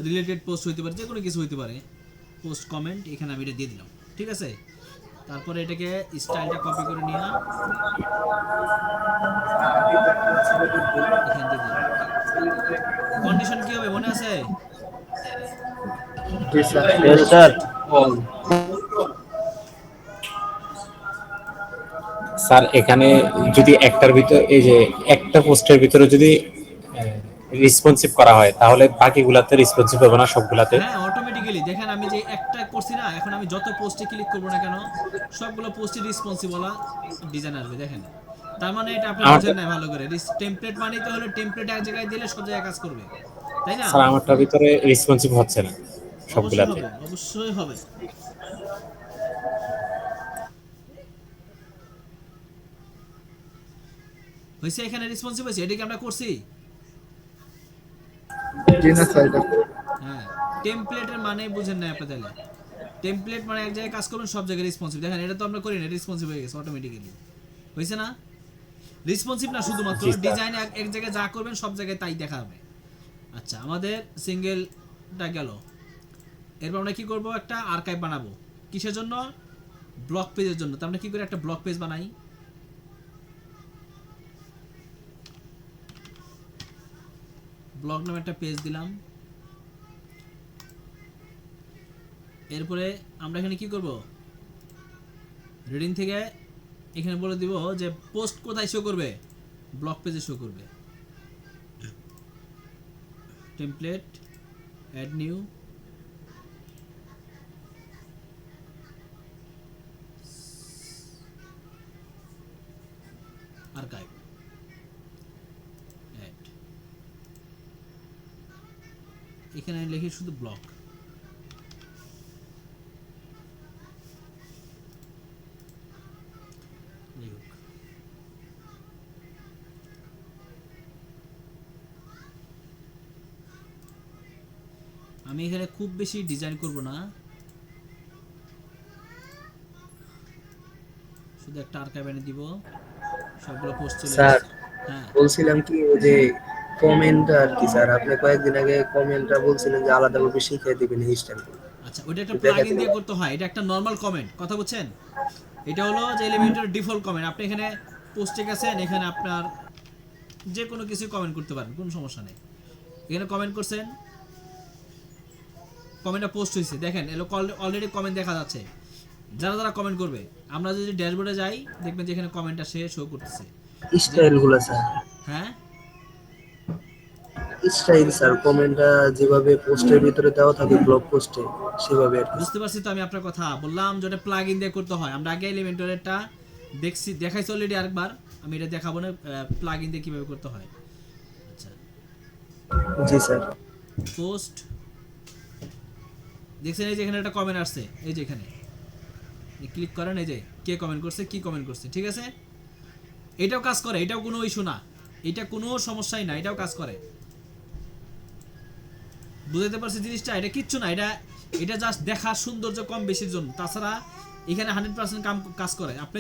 রিলেটেড পোস্ট হইতে পারে, যে কোনো কিছু হইতে পারে, পোস্ট কমেন্ট, এখানে আমি এটা দিয়ে দিলাম, ঠিক আছে। তারপরে এটাকে স্টাইলটা কপি করে নিয়ে এখানে দিয়ে দিলাম। কন্ডিশন কি হবে মনে আছে? জি sir. Yes, sir. All. Sir এখানে যদি একটার ভিতর এই যে একটা পোস্টের ভিতরে যদি রেসপন্সিভ করা হয় তাহলে বাকিগুলাতে রেসপন্সিভ হবে না সবগুলাতে? হ্যাঁ, অটোমেটিক্যালি দেখেন আমি যে একটা করছি না, এখন আমি যত পোস্টে ক্লিক করবো না কেন সবগুলো পোস্টে রেসপন্সিভ বলা ডিজাইন আসবে, দেখেন। তার মানে এটা আপনি আমার বুঝেন না ভালো করে। টেমপ্লেট মানেই তো হলো টেমপ্লেট এক জায়গায় দিলে সব জায়গায় কাজ করবে, তাই না? স্যার আমারটার ভিতরে রেসপন্সিভ হচ্ছে না অবশ্যই সবগুলাতে। হবে, অবশ্যই হবে। হয়েছে, এখানে রেসপন্সিভ হয়েছে, এটা কি আমরা করছি? জি না স্যার, এটা হ্যাঁ, টেমপ্লেটের মানে বুঝেন না আপনি তাহলে। টেমপ্লেট মানে এক জায়গায় কাজ করবেন সব জায়গায় রেসপন্সিভ, দেখেন এটা তো আমরা করি না, রেসপন্সিভ হয়ে গেছে অটোমেটিক্যালি, হয়েছে না? রেসপন্সিভ না শুধুমাত্র জি, স্যার। ডিজাইন এক জায়গায় যা করবেন সব জায়গায় তাই দেখা হবে। আচ্ছা, আমাদের সিঙ্গেলটা গেল। এরপর আমরা কি করব, একটা আর্কাইভ বানাবো। কিসের জন্য? ব্লক পেজের জন্য। তার মানে কি করে একটা ব্লক পেজ বানাই? ব্লগ নামে একটা পেজ দিলাম। এরপরে আমরা এখানে কি করব, রিডিং থেকে এখানে বলে দিব যে পোস্ট কোথায় শো করবে, ব্লক পেজে শো করবে। Template, add new, archive, add, এখানে আমি লিখি শুধু ব্লক। আমি এখানে খুব বেশি ডিজাইন করব না, শুধু একটা আর্কাইভ এনে দিব, সবগুলো পোস্ট চলে স্যার, আসছে। হ্যাঁ, বলছিলাম কি ওই যে কমেন্ট আর কি স্যার, আপনি কয়েকদিন আগে কমেন্টটা বলছিলেন যে আলাদাভাবে শিখিয়ে দিবেন এই স্টাইলগুলো। আচ্ছা, ওইটা একটা প্লাগইন দিয়ে করতে হয়, এটা একটা নরমাল কমেন্ট, কথা বুঝছেন? এটা হলো যে এলিমেন্টের ডিফল্ট কমেন্ট। আপনি এখানে পোস্টে গেছেন, এখানে আপনার যে কোনো কিছু কমেন্ট করতে পারেন, কোনো সমস্যা নেই। এখানে কমেন্ট করছেন, কমেন্টটা পোস্ট হয়েছে, দেখেন এলো অলরেডি কমেন্ট দেখা যাচ্ছে, যারা যারা কমেন্ট করবে। আমরা যদি ড্যাশবোর্ডে যাই দেখবেন যে এখানে কমেন্টটা সে শো করতেছে। স্টাইলগুলো স্যার, হ্যাঁ, স্টাইল স্যার, কমেন্টটা যেভাবে পোস্টের ভিতরে দেওয়া থাকে ব্লগ পোস্টে সেভাবে আর কি। বুঝতে পারছি তো আমি আপনার কথা। বললাম যে ওটা প্লাগইন দিয়ে করতে হয়। আমরা আগে এলিমেন্টরটা দেখছি, দেখাইছি অলরেডি আরেকবার, আমি এটা দেখাবো না প্লাগইন দিয়ে কিভাবে করতে হয়। আচ্ছা, জি স্যার। পোস্ট দেখছেন, এই যে এখানে একটা কমেন্ট আসছে, এই যে এখানে ক্লিক করেন, এই যে কে কমেন্ট করছে, কি কমেন্ট করছে, ঠিক আছে? এটাও কাজ করে, এটাও কোনো ইস্যু না, এটা কোনো সমস্যাই না, এটাও কাজ করে। বুঝতে পারছি জিনিসটা? এটা কিচ্ছু না, এটা জাস্ট দেখা সৌন্দর্য কম বেশির জন্য। তাছাড়া এখানে 100% কাজ করে। আপনি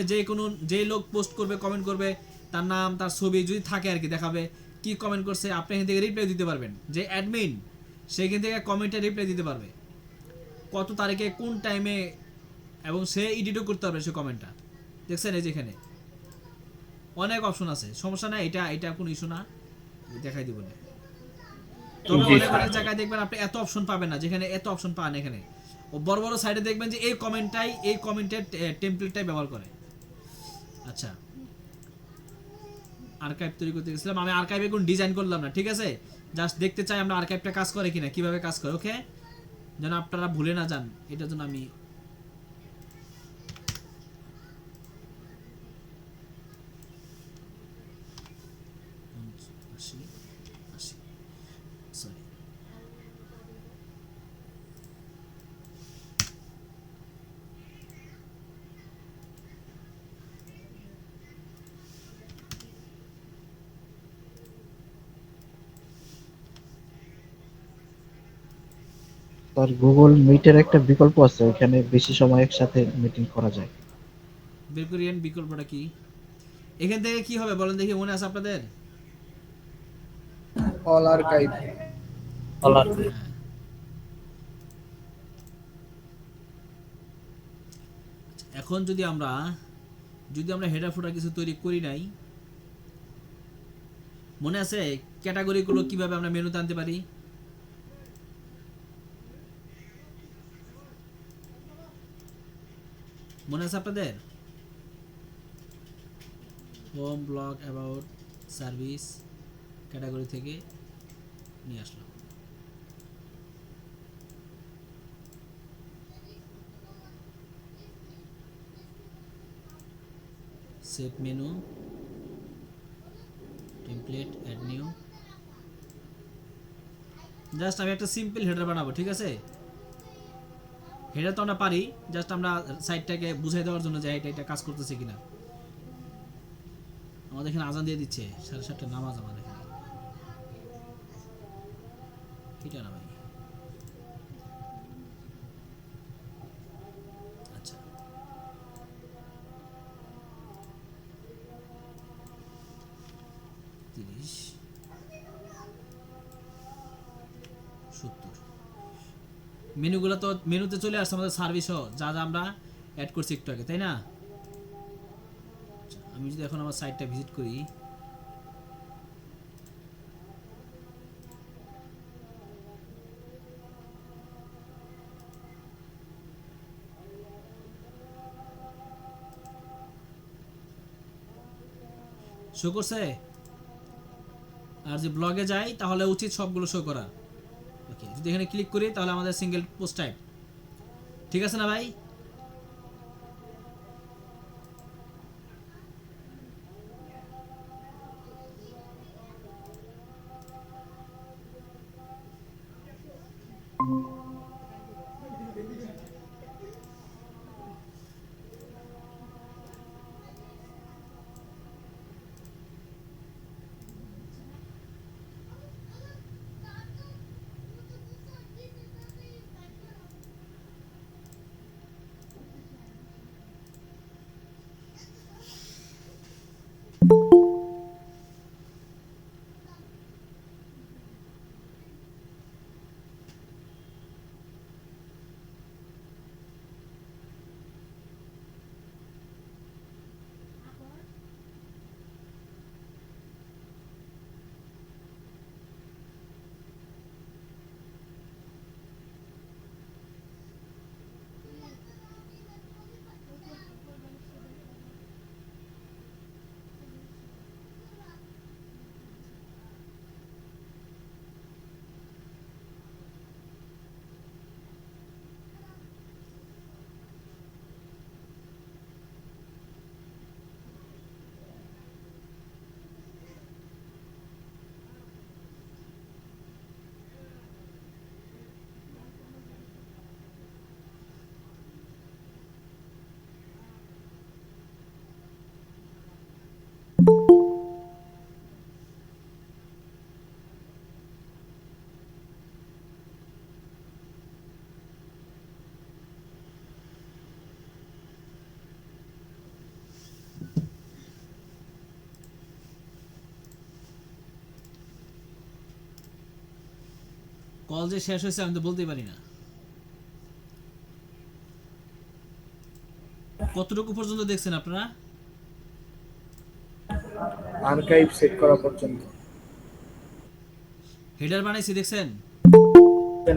যে লোক পোস্ট করবে, কমেন্ট করবে, তার নাম, তার ছবি যদি থাকে আর কি দেখাবে, কি কমেন্ট করছে, আপনি এখান থেকে রিপ্লাই দিতে পারবেন। যে অ্যাডমিন সেখান থেকে কমেন্টে রিপ্লাই দিতে পারবে, কত তারিখে কোন টাইমে, এবং সে এডিটও করতে পারবে সে কমেন্টটা। দেখছেন এই যে এখানে অনেক অপশন আছে, সমস্যা নাই, এটা কোনো ইস্যু না, দেখাই দিব না। তবে অনেক অনেক জায়গায় দেখবেন আপনি এত অপশন পাবেন না, যেখানে এত অপশন পান এখানে। ও বড় বড় সাইডে দেখবেন যে এই কমেন্টের টেমপ্লেটটাই ব্যবহার করে। আচ্ছা, আর্কাইভ তৈরি করতে গেছিলাম আমি, আর্কাইভে কোনো ডিজাইন করলাম না, ঠিক আছে? জাস্ট দেখতে চাই আমরা আর্কাইভটা কাজ করে কিনা, কিভাবে কাজ করে, ওকে? যেন আপনারা ভুলে না যান, এটার জন্য আমি সরি। আর গুগল মিটের একটা বিকল্প আছে, ওখানে বেশি সময় একসাথে মিটিং করা যায়। বের করিয়েন বিকল্পটা কি? এখান থেকে কি হবে বলেন দেখি, মনে আছে আপনাদের? All archive. All are. এখন যদি আমরা হেডার ফুটার কিছু তৈরি করি নাই, মনে আছে ক্যাটাগরিগুলো কিভাবে আমরা মেনুতে আনতে পারি? মনে আছে আপনাদের? Home, blog, about, service, category থেকে নিয়ে আসলাম। Save menu, template, add new. Just আমি একটা সিম্পল হেডার বানাবো, ঠিক আছে? হেডার তো আমরা পারি, জাস্ট আমরা সাইটটাকে বুঝাই দেওয়ার জন্য যে এটা কাজ করতেছে কিনা। আমাদের এখানে আজান দিয়ে দিচ্ছে, 7:30 নামাজ আমাদের এখানে। এটা না ভাই, আচ্ছা তিরিশ 70। মেনুগুলো তো মেনুতে চলে আসছে আমাদের সার্ভিসও, যা যা আমরা অ্যাড করছি একটু আগে, তাই না? আচ্ছা, আমি যদি এখন আমার সাইটটা ভিজিট করি, শো করছে? আর যে ব্লগে যাই তাহলে উচিত সবগুলো শো করা। ওকে, যদি এখানে ক্লিক করি তাহলে আমাদের সিঙ্গেল পোস্ট টাইপ, ঠিক আছে না ভাই? কল যে শেষ হয়েছে আমি তো বলতেই পারি না। কতটুকু পর্যন্ত দেখছেন আপনারা? আর্কাইভ সেট করা পর্যন্ত। হেডার বানাইছি দেখছেন?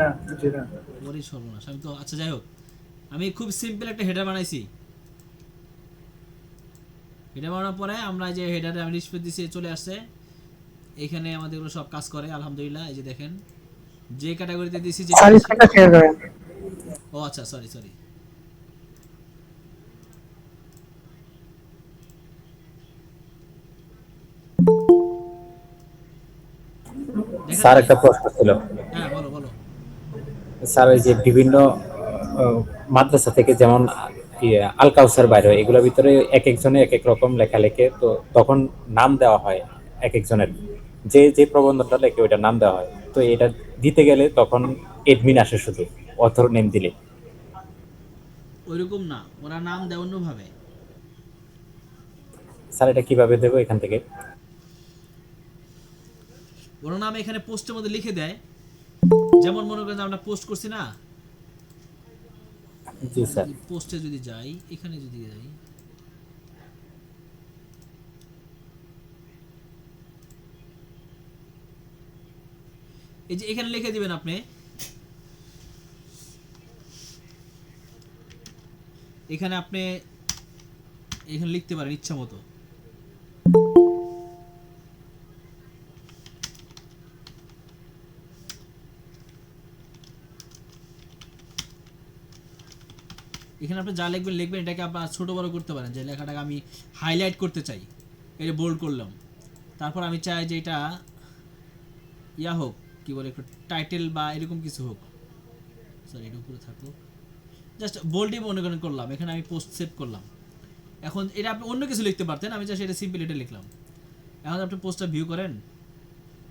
না জি না। ওরে সর্বনাশ, আমি তো আচ্ছা যাই হোক, আমি খুব সিম্পল একটা হেডার বানাইছি। হেডার বানানোর পরে আমরা যে হেডারে আমি রিসপেক্ট দিছি চলে আসছে, এখানে আমাদের এগুলো সব কাজ করে আলহামদুলিল্লাহ। এই যে দেখেন যে ক্যাটাগরিতে দিছি যে, সার্ভিসটা শেয়ার করেন। ও আচ্ছা সরি সরি, স্যার একটা প্রশ্ন ছিল। হ্যাঁ বলো বলো। স্যার ওই যে বিভিন্ন মাদ্রাসা থেকে যেমন আল কাউসার বাইরে হয়, এগুলোর ভিতরে এক একজনে এক এক রকম লেখা লেখে, তো তখন নাম দেওয়া হয় এক একজনের, যে যে প্রবন্ধটা লেখে ওইটার নাম দেওয়া হয়। তো এটা দিতে গেলে তখন এডমিন আসে শুধু অথর নেম দিলে। ওইরকম না, ওরা নাম দেয় অন্যভাবে। স্যার এটা কিভাবে দেবো এখান থেকে? ওরা নাম এখানে পোস্টের মধ্যে লিখে দেয়। যেমন মনে করেন আমরা পোস্ট করছি না, জি স্যার। পোস্টে যদি যাই, এখানে যদি যাই, এই যে এখানে লিখে দিবেন আপনি, এখানে আপনি এখানে লিখতে পারেন ইচ্ছা মতো। এখানে আপনি যা লিখবেন লিখবেন, এটাকে আপনার ছোট বড় করতে পারেন, যে লেখাটাকে আমি হাইলাইট করতে চাই, এটা বোল্ড করলাম। তারপর আমি চাই যে এটা ইয়া হোক, কি বলে, একটু টাইটেল বা এরকম কিছু হোক, সরি এটা উপরে থাকুক, জাস্ট বোল্ডই মনে করেন করলাম। এখানে আমি পোস্ট সেভ করলাম। এখন এটা আপনি অন্য কিছু লিখতে পারতেন, আমি জাস্ট এটা সিম্পল এটা লিখলাম। এখন আপনি পোস্টটা ভিউ করেন,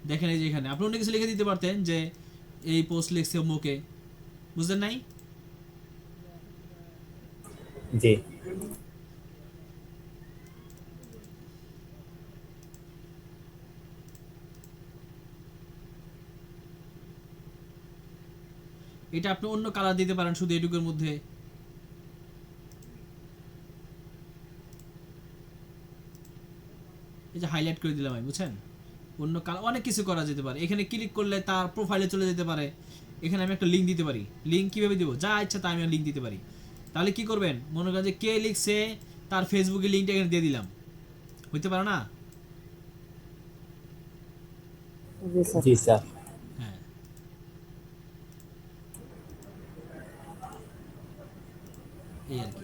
দেখেন এই যে এখানে আপনি অন্য কিছু লিখে দিতে পারতেন, যে এই পোস্ট লিখছে মুখে, বুঝলেন নাই? জি এটা আপনি অন্য কালার দিতে পারেন শুধু এটুকুর মধ্যে। এই যে হাইলাইট করে দিলাম আমি, বুঝছেন? অন্য কালার অনেক কিছু করা যেতে পারে। এখানে ক্লিক করলে তার প্রোফাইলে চলে যেতে পারে। এখানে আমি একটা লিঙ্ক দিতে পারি। লিঙ্ক কিভাবে দিব? যা ইচ্ছা তা আমি লিঙ্ক দিতে পারি। তাহলে কি করবেন, মনে করেন যে কে লিখছে তার ফেসবুকে লিঙ্কটা এখানে দিয়ে দিলাম, হইতে পারে না? জি স্যার। হ্যাঁ, এই আর কি।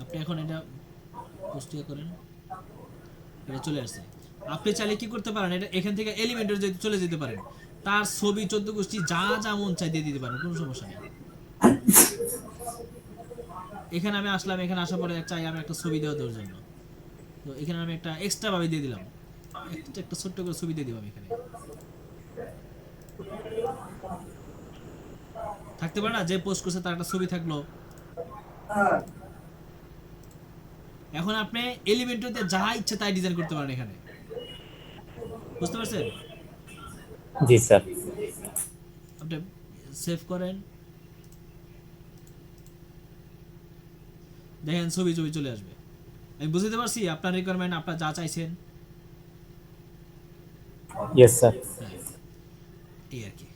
আপনি এখন এটা পোস্ট করেন, এটা চলে আসছে। আপনি চাইলে কি করতে পারেন, এটা এখান থেকে এলিমেন্টের যদি চলে যেতে পারেন, তার ছবি 14 গোষ্ঠী যা যা মন চাই দিয়ে দিতে পারেন, কোনো সমস্যা নেই। এখানে আমি আসলাম, এখানে আসার পরে চাই আমি একটা ছবি দেওয়া দেওয়ার জন্য, তো এখানে আমি একটা এক্সট্রা ভাবে দিয়ে দিলাম, একটা ছোট্ট করে ছবি দিয়ে দিব আমি এখানে। থাকতে পারে না, যে পোস্ট করছে তার একটা ছবি থাকলো। এখন আপনি এলিমেন্টতে যা ইচ্ছে তাই ডিজাইন করতে পারেন এখানে, বুঝতে পারছেন? জি স্যার। আপনি সেভ করেন, দেখেন ছবি চলে আসবে। আমি বুঝতে পারছি আপনার রিকোয়ারমেন্ট, আপনার যা চাইছেন। Yes sir. এই আর কি।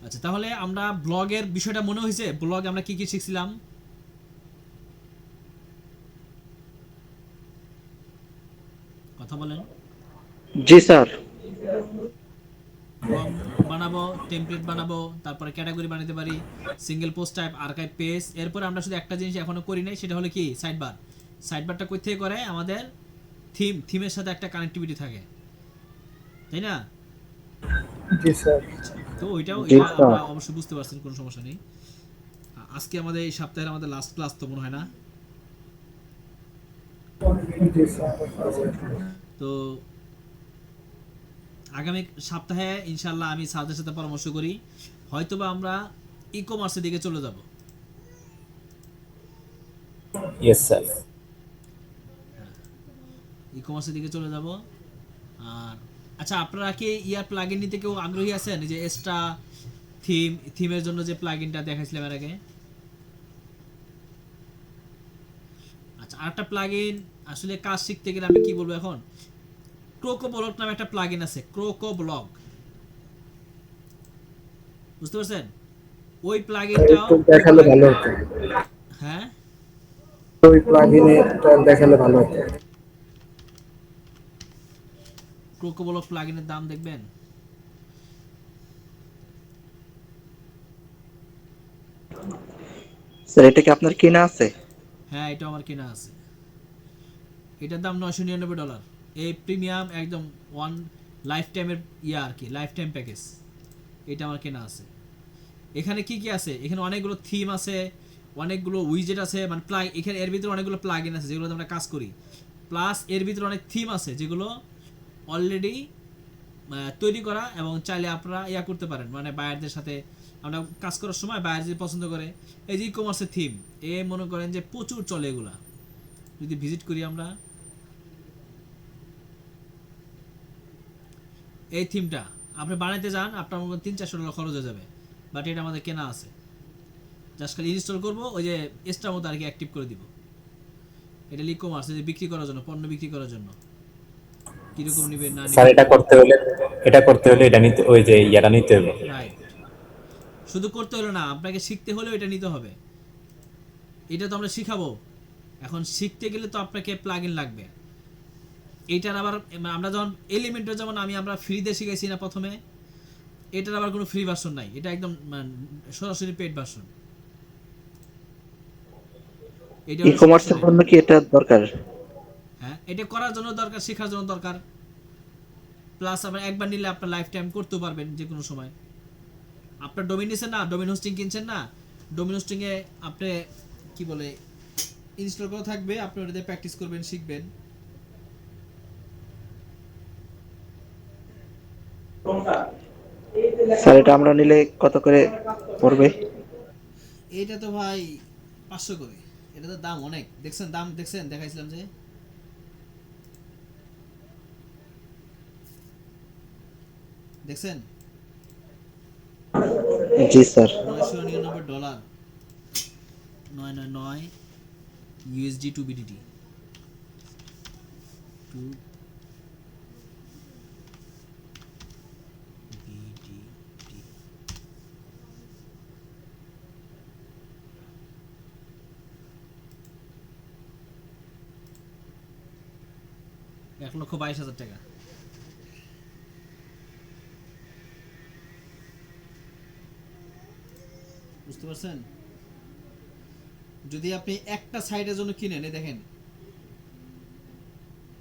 আচ্ছা, তাহলে আমরা ব্লগের বিষয়টা মনে হয়েছে, ব্লগ আমরা কি কি শিখছিলাম? কথা বলেন। জি স্যার। ব্লগ বানাবো, টেমপ্লেট বানাবো, তারপরে ক্যাটাগরি বানাতে পারি, single post type, archive page. এরপর আমরা শুধু একটা জিনিস এখনো করি নাই, সেটা হলো কি সাইডবার। সাইডবারটা কই থেকে করে? আমাদের থিমের সাথে একটা কানেক্টিভিটি থাকে, তাই না? জি স্যার। তো ওইটাও জি এটা স্যার। আমরা অবশ্যই বুঝতে পারছেন, কোনো সমস্যা নেই। আজকে আমাদের এই সপ্তাহের আমাদের লাস্ট ক্লাস তো মনে হয় না? তো আগামী সপ্তাহে ইনশাল্লাহ আমি স্যারদের সাথে পরামর্শ করি, হয়তোবা আমরা ই কমার্সের দিকে চলে যাব। Yes sir. ই কমার্সের দিকে চলে যাব। আর আচ্ছা, আপনারা কি ইয়ার প্লাগইন নিতে কেউ আগ্রহী আছেন? যে এক্সট্রা থিমের জন্য যে প্লাগইনটা দেখাইছিলাম এর আগে। আচ্ছা, আরেকটা প্লাগইন আসলে কাজ শিখতে গেলে আমি কি বলবো এখন, ক্রোকো ব্লক নামে একটা প্লাগইন আছে, ক্রোকো ব্লক, বুঝতে পারছেন? ওই প্লাগইনটাও একটু দেখালে ভালো হতো। হ্যাঁ, ওই প্লাগইনে দেখালে ভালো হতো। ক্রোকো ব্লক প্লাগইনের দাম দেখবেন, স্যার এটা কি আপনার কেনা আছে? হ্যাঁ এটা আমার কেনা আছে। এটার দাম $999। এই প্রিমিয়াম একদম ওয়ান লাইফ টাইমের ইয়া আর কি, লাইফ টাইম প্যাকেজ। এটা আমার কেনা আছে। এখানে কি কি আছে? এখানে অনেকগুলো থিম আছে, অনেকগুলো উইজেট আছে, মানে এখানে এর ভিতরে অনেকগুলো প্লাগইন আছে যেগুলোতে আমরা কাজ করি, প্লাস এর ভিতরে অনেক থিম আছে যেগুলো অলরেডি তৈরি করা, এবং চাইলে আপনারা ইয়া করতে পারেন, মানে বায়ারদের সাথে আমরা কাজ করার সময় বায়ার যদি পছন্দ করে, এই যে ই কমার্সের থিম, মনে করেন যে প্রচুর চলে এগুলা। যদি ভিজিট করি আমরা, এই থিমটা আপনি বানাইতে যান আপনার মনে 300-400 টাকা খরচ হয়ে যাবে, বাট এটা আমাদের কেনা আছে, জাস্ট খালি ইনস্টল করবো, ওই যে এক্সট্রা মতো আর কি অ্যাক্টিভ করে দিব। এটা ই কমার্স, যে বিক্রি করার জন্য, পণ্য বিক্রি করার জন্য, কিরকম নিবে না স্যার নিবে। এটা করতে হলে এটা নিতে, ওই যে ইয়াটা নিতে হবে। রাইট, শুধু করতে হলো না, আপনাকে শিখতে হলেও এটা নিতে হবে। এটা তো আমরা শিখাবো, এখন শিখতে গেলে তো আপনাকে প্লাগইন লাগবে। এইটার আবার আমরা যখন এলিমেন্টের, যেমন আমরা ফ্রিতে শিখাইছি না প্রথমে, এটার আবার কোনো ফ্রি ভার্সন নাই, এটা একদম সরাসরি পেড ভার্সন। এটা ই কমার্সের জন্য কি এটা দরকার? হ্যাঁ, এটা করার জন্য দরকার, শেখার জন্য দরকার, প্লাস আবার একবার নিলে আপনার লাইফ টাইম করতে পারবেন যে কোনো সময়। আপনার ডোমেন নিছেন না, ডোমেন হোস্টিং কিনছেন না, ডোমেন হোস্টিং এ আপনি কি বলে ইনস্টল করা থাকবে, আপনি ওটাতে প্র্যাকটিস করবেন, শিখবেন। স্যার এটা আমরা নিলে কত করে পড়বে? এইটা তো ভাই 500 করে, এটা তো দাম অনেক। দেখছেন দাম, দেখছেন দেখাইছিলাম যে, দেখছেন জি sir. $999, 999 USD to BDT to BDT। 1,22,000 টাকা। বুঝতে পারছেন? যদি আপনি একটা সাইটের জন্য কিনেন, এই দেখেন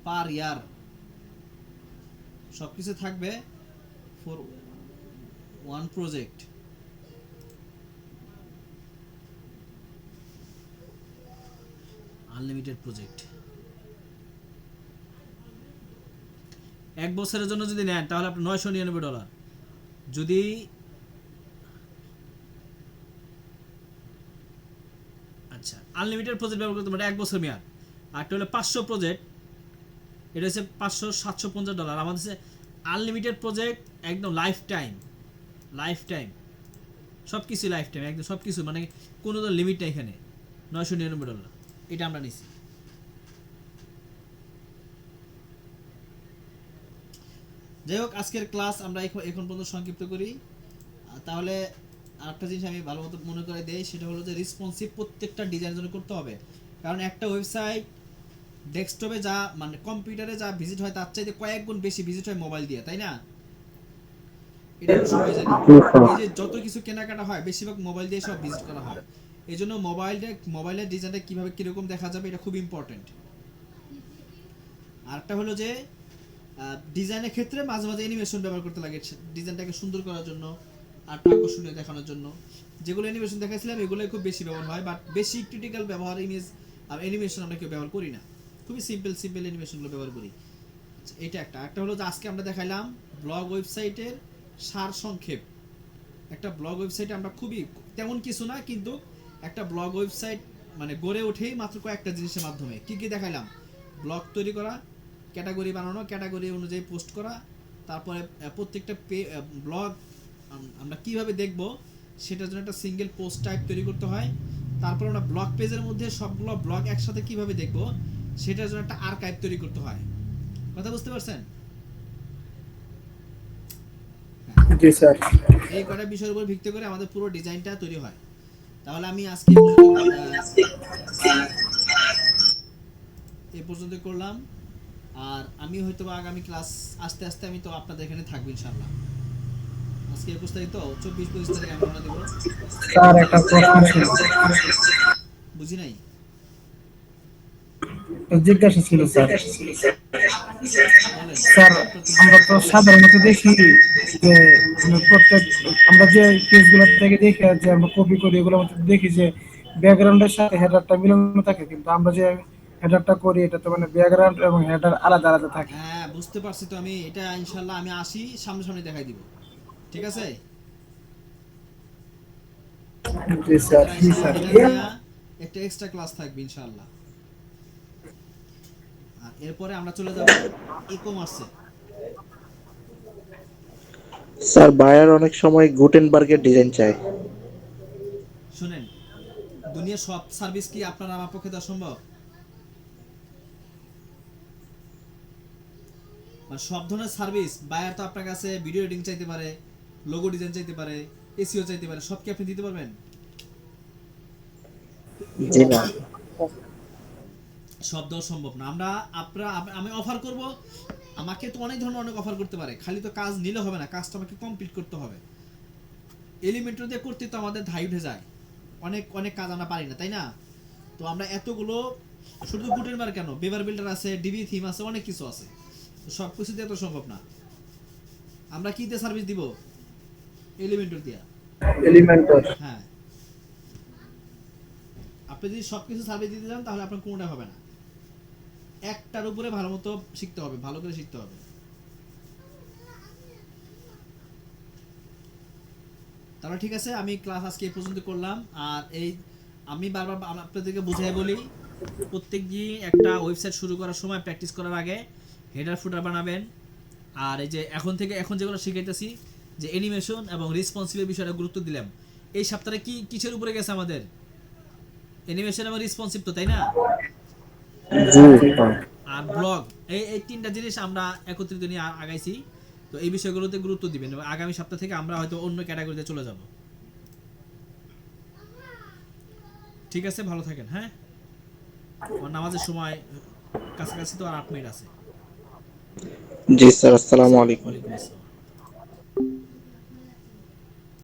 পার ইয়ার সবকিছু থাকবে for one project. Unlimited project, 1 বছরের জন্য যদি নেন তাহলে আপনি $999। যদি আচ্ছা আনলিমিটেড প্রজেক্ট ব্যবহার করতে পারে 1 বছর মেয়াদ, আর একটা হলো 500 প্রজেক্ট, এটা হচ্ছে $500-750। আমাদের হচ্ছে আনলিমিটেড প্রজেক্ট, একদম লাইফ টাইম, সব কিছু লাইফ টাইম, একদম সব কিছু, মানে কোনো তো লিমিট নেই এখানে। $999 এটা আমরা নিছি। যাই হোক, আজকের ক্লাস আমরা এখন পর্যন্ত সংক্ষিপ্ত করি। তাহলে আরেকটা জিনিস আমি ভালো মতো মনে করে দেই, সেটা হলো যে রেসপন্সিভ প্রত্যেকটা ডিজাইনের জন্য করতে হবে। কারণ একটা ওয়েবসাইট ডেস্কটপে যা, মানে কম্পিউটারে যা ভিজিট হয় তার চাইতে কয়েক গুণ বেশি ভিজিট হয় মোবাইল দিয়ে, তাই না? এটা আমরা সবাই জানি। এই যে যত কিছু কেনাকাটা হয় বেশিরভাগ মোবাইল দিয়ে সব ভিজিট করা হয়। এই জন্য মোবাইলের ডিজাইনটা কিভাবে কিরকম দেখা যাবে এটা খুব ইম্পর্টেন্ট। আরেকটা হলো যে ডিজাইনের ক্ষেত্রে মাঝে মাঝে অ্যানিমেশন ব্যবহার করতে লাগে ডিজাইনটাকে সুন্দর করার জন্য আর আকর্ষণীয় দেখানোর জন্য। যেগুলো অ্যানিমেশন দেখাইছিলাম এগুলোই খুব বেশি ব্যবহার হয়, বাট বেশি ক্রিটিক্যাল ব্যবহার ইমেজ আর অ্যানিমেশন আমরা কেউ ব্যবহার করি না, খুবই সিম্পল অ্যানিমেশনগুলো ব্যবহার করি। এটা একটা হলো যে আজকে আমরা দেখাইলাম ব্লগ ওয়েবসাইটের সার সংক্ষেপ। একটা ব্লগ ওয়েবসাইটে আমরা খুবই তেমন কিছু না, কিন্তু একটা ব্লগ ওয়েবসাইট মানে গড়ে ওঠেই মাত্র কয়েকটা জিনিসের মাধ্যমে। কি কি দেখাইলাম? ব্লগ তৈরি করা, ক্যাটাগরি বানানো, ক্যাটাগরি অনুযায়ী পোস্ট করা, তারপরে প্রত্যেকটা ব্লগ আমরা কিভাবে দেখব সেটার জন্য একটা সিঙ্গেল পোস্ট টাইপ তৈরি করতে হয়। তারপর আমরা ব্লগ পেজের মধ্যে সবগুলো ব্লগ একসাথে কিভাবে দেখব সেটার জন্য একটা আর্কাইভ তৈরি করতে হয়। কথা বুঝতে পারছেন? জি স্যার। এই কটা বিষয়ের উপর ভিত্তি করে আমাদের পুরো ডিজাইনটা তৈরি হয়। তাহলে আমি আজকে এই পর্যন্ত করলাম, আর আমি হয়তো আগামী ক্লাস আস্তে আস্তে আমি তো আপনাদের এখানে থাকবো ইনশাআল্লাহ। আজকে 21 তারিখ তো, 24-25 তারিখ আমি রওনা দেব। স্যার একটা প্রশ্ন ছিল, বুঝি নাই। জিজ্ঞাসা ছিল স্যার। বলেন। স্যার আমরা তো সাধারণত দেখি যে প্রত্যেক আমরা যে পেজগুলো থেকে দেখি আর যে আমরা কপি করি এগুলোর মধ্যে দেখি যে ব্যাকগ্রাউন্ডের সাথে হেডারটা মিলানো থাকে, কিন্তু আমরা যে হেডারটা করি এটা তো মানে ব্যাকগ্রাউন্ড এবং হেডার আলাদা আলাদা থাকে। হ্যাঁ বুঝতে পারছি তো, আমি এটা ইনশাআল্লাহ আমি আসি সামনে দেখাই দিব, ঠিক আছে? জি স্যার। জি স্যার। একটা এক্সট্রা ক্লাস থাকবে ইনশাআল্লাহ। আর এরপরে আমরা চলে যাব ই কমার্সে। স্যার বায়ার অনেক সময় গুটেনবার্গের ডিজাইন চায়। শুনেন, দুনিয়ার সব সার্ভিস কি আপনার আমার পক্ষে দেওয়া সম্ভব? মানে সব ধরনের সার্ভিস বায়ার তো আপনার কাছে ভিডিও এডিটিং চাইতে পারে, লোগো ডিজাইন চাইতে পারে, এসইও চাইতে পারে, সব কি আপনি দিতে পারবেন? জি না। সব দেওয়া সম্ভব না। আমি অফার করব, আমাকে তো অনেক ধরনের অনেক অফার করতে পারে, খালি তো কাজ নিলে হবে না, কাজটা আমাকে কমপ্লিট করতে হবে। এলিমেন্টর দিয়ে করতে তো আমাদের ধাই উঠে যায়, অনেক অনেক কাজ আমরা পারি না, তাই না? তো আমরা এতগুলো, শুধু গুটেনবার্গ কেন, বেভার বিল্ডার আছে, ডিবি থিম আছে, অনেক কিছু আছে, তো সব কিছু দিয়ে তো সম্ভব না। আমরা কি দিয়ে সার্ভিস দিব? এলিমেন্টর দিয়া। এলিমেন্টর। হ্যাঁ, আপনি যদি সবকিছু সার্ভিস দিতে যান তাহলে আপনার কোনোটা হবে না, একটার উপরে ভালো মতো শিখতে হবে, ভালো করে শিখতে হবে। তাহলে ঠিক আছে, আমি ক্লাস আজকে এই পর্যন্ত করলাম। আর এই আমি বারবার আপনাদেরকে বুঝাই বলি, প্রত্যেক দিন একটা ওয়েবসাইট শুরু করার সময় প্র্যাকটিস করার আগে হেডার ফুটার বানাবেন। আর এই যে এখন যেগুলো শিখাইতেছি, যে অ্যানিমেশন এবং রেসপন্সিভের বিষয়টা গুরুত্ব দিলাম। এই সপ্তাহে কিসের উপরে গেছে আমাদের? অ্যানিমেশন এবং রেসপন্সিভ তো, তাই না? আর ব্লগ, এই তিনটা জিনিস আমরা একত্রিত নিয়ে আগাইছি। তো এই বিষয়গুলোতে গুরুত্ব দিবেন এবং আগামী সপ্তাহ থেকে আমরা হয়তো অন্য ক্যাটাগরিতে চলে যাব। ঠিক আছে, ভালো থাকেন। হ্যাঁ, আমার নামাজের সময় কাছাকাছি তো আর 8 মিনিট আছে। জি স্যার, আসসালামু আলাইকুম। ওয়ালাইকুম আসসালাম।